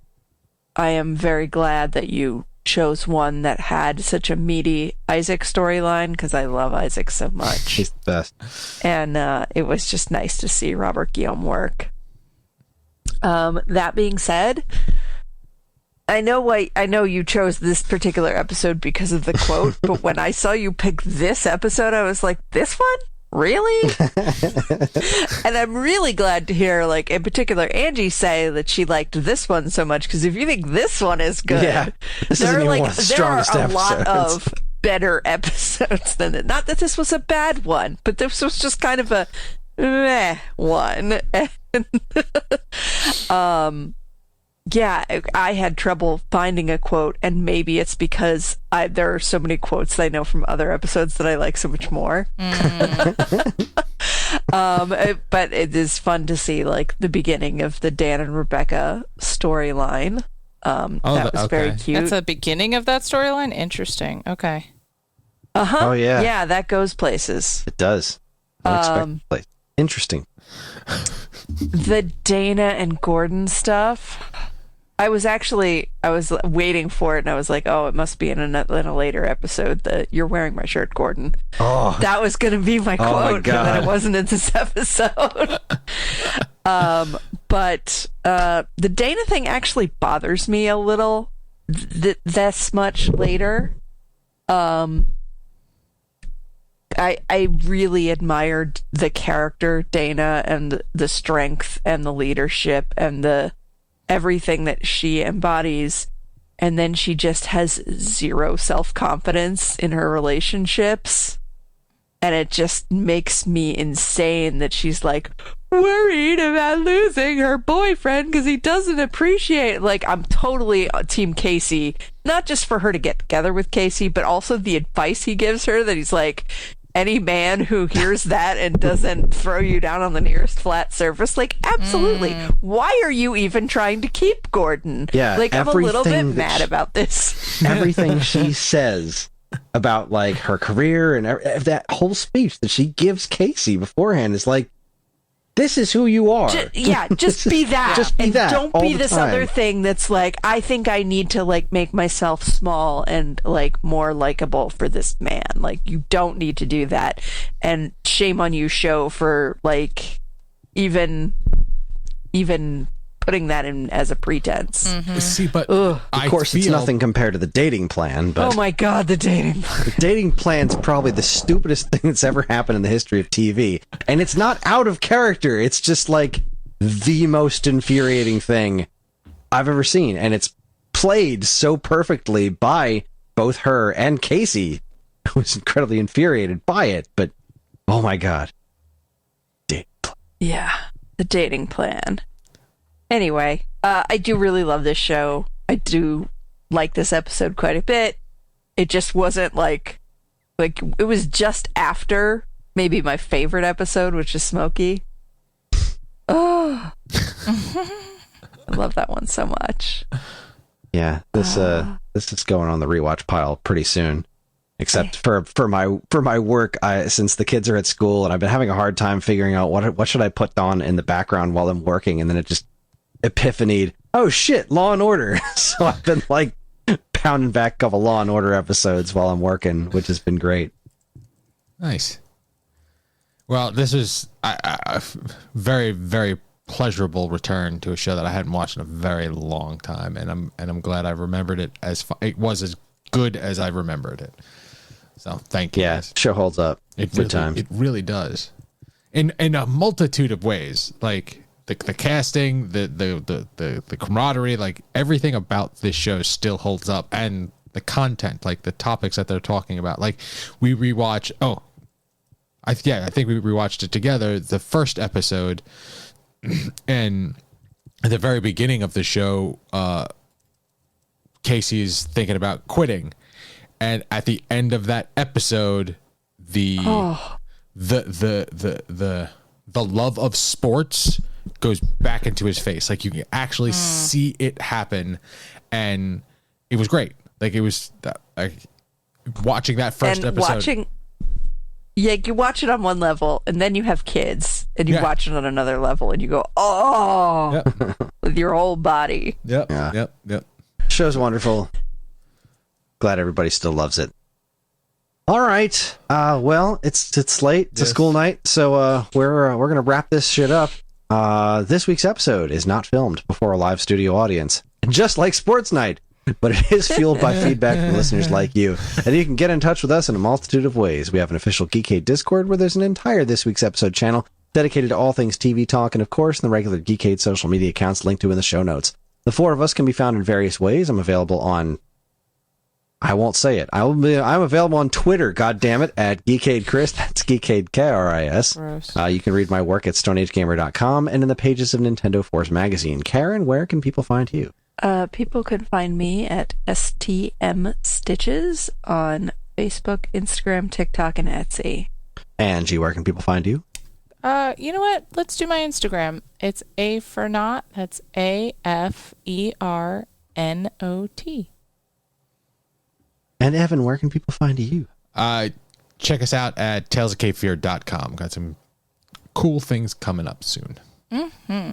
Speaker 3: I am very glad that you chose one that had such a meaty Isaac storyline, because I love Isaac so much.
Speaker 2: He's the best.
Speaker 3: And it was just nice to see Robert Guillaume work. That being said, I know you chose this particular episode because of the quote, but when I saw you pick this episode, I was like, this one? Really? And I'm really glad to hear, like, in particular, Angie say that she liked this one so much, because if you think this one is good,
Speaker 2: Yeah, this isn't even one of the strongest
Speaker 3: there are a lot
Speaker 2: episodes.
Speaker 3: of better episodes than it. Not that this was a bad one, but this was just kind of a meh one. And, yeah, I had trouble finding a quote, and maybe it's because there are so many quotes that I know from other episodes that I like so much more. But it is fun to see, like, the beginning of the Dan and Rebecca storyline. That was very cute.
Speaker 5: That's the beginning of that storyline? Interesting. Okay.
Speaker 3: Uh-huh.
Speaker 2: Oh, yeah.
Speaker 3: Yeah, that goes places.
Speaker 2: It does. Unexpected place. Interesting.
Speaker 3: The Dana and Gordon stuff. I was waiting for it, and I was like, oh, it must be in a later episode that "You're wearing my shirt, Gordon."
Speaker 2: Oh,
Speaker 3: That was going to be my
Speaker 2: Oh, my
Speaker 3: quote, and
Speaker 2: God.
Speaker 3: then it wasn't in this episode. But the Dana thing actually bothers me a little this much later. I really admired the character Dana and the strength and the leadership and the everything that she embodies, and then she just has zero self-confidence in her relationships, and it just makes me insane that she's like worried about losing her boyfriend because he doesn't appreciate. Like, I'm totally team Casey, not just for her to get together with Casey, but also the advice he gives her, that he's like, any man who hears that and doesn't throw you down on the nearest flat surface, like, absolutely. Why are you even trying to keep Gordon?
Speaker 2: Yeah,
Speaker 3: like, I'm a little bit
Speaker 2: everything that
Speaker 3: mad about this.
Speaker 2: everything she says about, like, her career and that whole speech that she gives Casey beforehand is like, this is who you are.
Speaker 3: Just be that.
Speaker 2: Just be
Speaker 3: and
Speaker 2: that
Speaker 3: don't
Speaker 2: all
Speaker 3: be
Speaker 2: the
Speaker 3: this
Speaker 2: time.
Speaker 3: other thing that's like, I think I need to, like, make myself small and, like, more likable for this man. Like, you don't need to do that. And shame on you, show, for, like, even putting that in as a pretense.
Speaker 4: See, but
Speaker 3: Ugh.
Speaker 2: Of course, it's nothing compared to the dating plan, but
Speaker 3: Oh my god, the dating.
Speaker 2: the dating plan's probably the stupidest thing that's ever happened in the history of TV. And it's not out of character. It's just, like, the most infuriating thing I've ever seen. And it's played so perfectly by both her and Casey, who was incredibly infuriated by it. But, oh my god. Dating plan.
Speaker 3: Yeah, the dating plan. Anyway, I do really love this show. I do like this episode quite a bit. It just wasn't like it was just after maybe my favorite episode, which is Smokey. Oh, I love that one so much.
Speaker 2: Yeah, this is going on the rewatch pile pretty soon. Except for my work, since the kids are at school, and I've been having a hard time figuring out what should I put on in the background while I'm working, and then it just epiphanied, oh shit, Law and Order. So I've been, like, pounding back a couple Law and Order episodes while I'm working, which has been great.
Speaker 4: Nice. Well, this is a very, very pleasurable return to a show that I hadn't watched in a very long time, and I'm glad I remembered it it was as good as I remembered it. So thank you.
Speaker 2: Yeah,
Speaker 4: guys.
Speaker 2: show holds up.
Speaker 4: It really does, in a multitude of ways. Like the casting, the camaraderie, like everything about this show still holds up, and the content, like the topics that they're talking about. Like we rewatch. I think we rewatched it together. The first episode, and at the very beginning of the show, Casey's thinking about quitting, and at the end of that episode, the love of sports goes back into his face. Like you can actually see it happen, and it was great. Like it was watching that first episode.
Speaker 3: You watch it on one level, and then you have kids, and you watch it on another level, and you go, oh, with your whole body.
Speaker 4: Yep.
Speaker 2: Yeah.
Speaker 4: Yep.
Speaker 2: Show's wonderful. glad everybody still loves it. All right. Well, it's late. It's a school night, so we're gonna wrap this shit up. This week's episode is not filmed before a live studio audience, just like Sports Night, but it is fueled by feedback from listeners like you. And you can get in touch with us in a multitude of ways. We have an official Geekade Discord where there's an entire This Week's Episode channel dedicated to all things TV talk, and of course, the regular Geekade social media accounts linked to in the show notes. The four of us can be found in various ways. I'm available on... I won't say it. I'm available on Twitter, goddammit, at Geekade Kris. That's Geekade Kris. You can read my work at stoneagegamer.com and in the pages of Nintendo Force magazine. Karen, where can people find you?
Speaker 3: People can find me at STM Stitches on Facebook, Instagram, TikTok, and Etsy.
Speaker 2: Angie, where can people find you?
Speaker 5: You know what? Let's do my Instagram. It's AFernot. That's AFERNOT.
Speaker 2: And Evan, where can people find you?
Speaker 4: Check us out at talesofcapefear.com. Got some cool things coming up soon.
Speaker 5: Mm-hmm.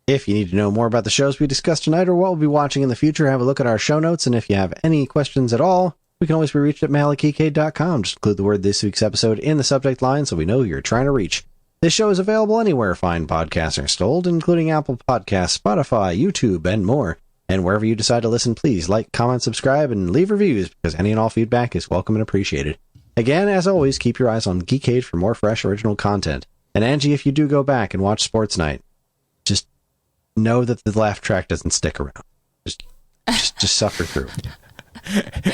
Speaker 2: If you need to know more about the shows we discussed tonight or what we'll be watching in the future, have a look at our show notes. And if you have any questions at all, we can always be reached at mail@geekade.com. Just include the word "this week's episode" in the subject line so we know who you're trying to reach. This show is available anywhere fine podcasts are sold, including Apple Podcasts, Spotify, YouTube, and more. And wherever you decide to listen, please like, comment, subscribe, and leave reviews, because any and all feedback is welcome and appreciated. Again, as always, keep your eyes on Geekade for more fresh, original content. And Angie, if you do go back and watch Sports Night, just know that the laugh track doesn't stick around. Just suffer through it.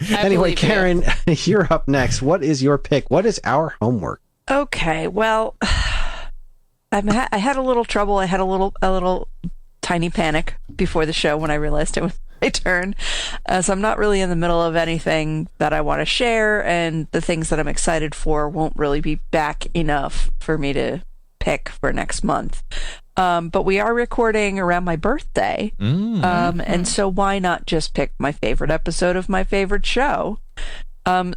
Speaker 2: Anyway, Karen, you're up next. What is your pick? What is our homework?
Speaker 3: Okay, well, I had a little trouble. I had a little tiny panic before the show when I realized it was my turn. So I'm not really in the middle of anything that I want to share, and the things that I'm excited for won't really be back enough for me to pick for next month. But we are recording around my birthday, and so why not just pick my favorite episode of my favorite show?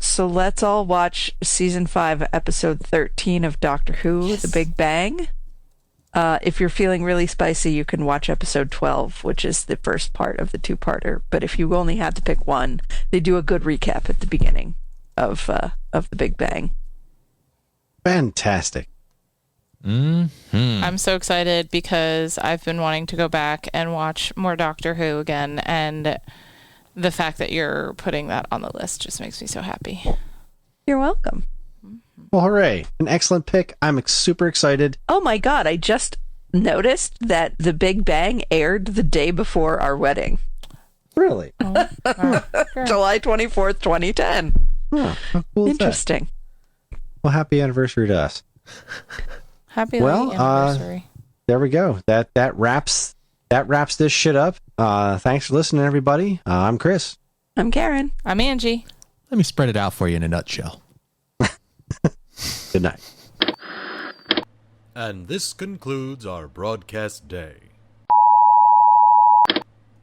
Speaker 3: So let's all watch Season 5, Episode 13 of Doctor Who, The Big Bang. If you're feeling really spicy, you can watch Episode 12, which is the first part of the two-parter. But if you only had to pick one, they do a good recap at the beginning of The Big Bang.
Speaker 2: Fantastic.
Speaker 5: I'm so excited because I've been wanting to go back and watch more Doctor Who again, and the fact that you're putting that on the list just makes me so happy.
Speaker 3: You're welcome.
Speaker 2: Well, hooray. An excellent pick. I'm super excited.
Speaker 3: Oh my God, I just noticed that The Big Bang aired the day before our wedding.
Speaker 2: Really?
Speaker 5: Oh, sure.
Speaker 3: July 24th, 2010.
Speaker 2: Huh, how cool is
Speaker 3: Interesting.
Speaker 2: that? Well, happy anniversary to us.
Speaker 5: Happy late anniversary.
Speaker 2: There we go. That wraps this shit up. Thanks for listening, everybody. I'm Chris.
Speaker 3: I'm Karen.
Speaker 5: I'm Angie.
Speaker 1: Let me spread it out for you in a nutshell.
Speaker 2: Good night.
Speaker 1: And this concludes our broadcast day.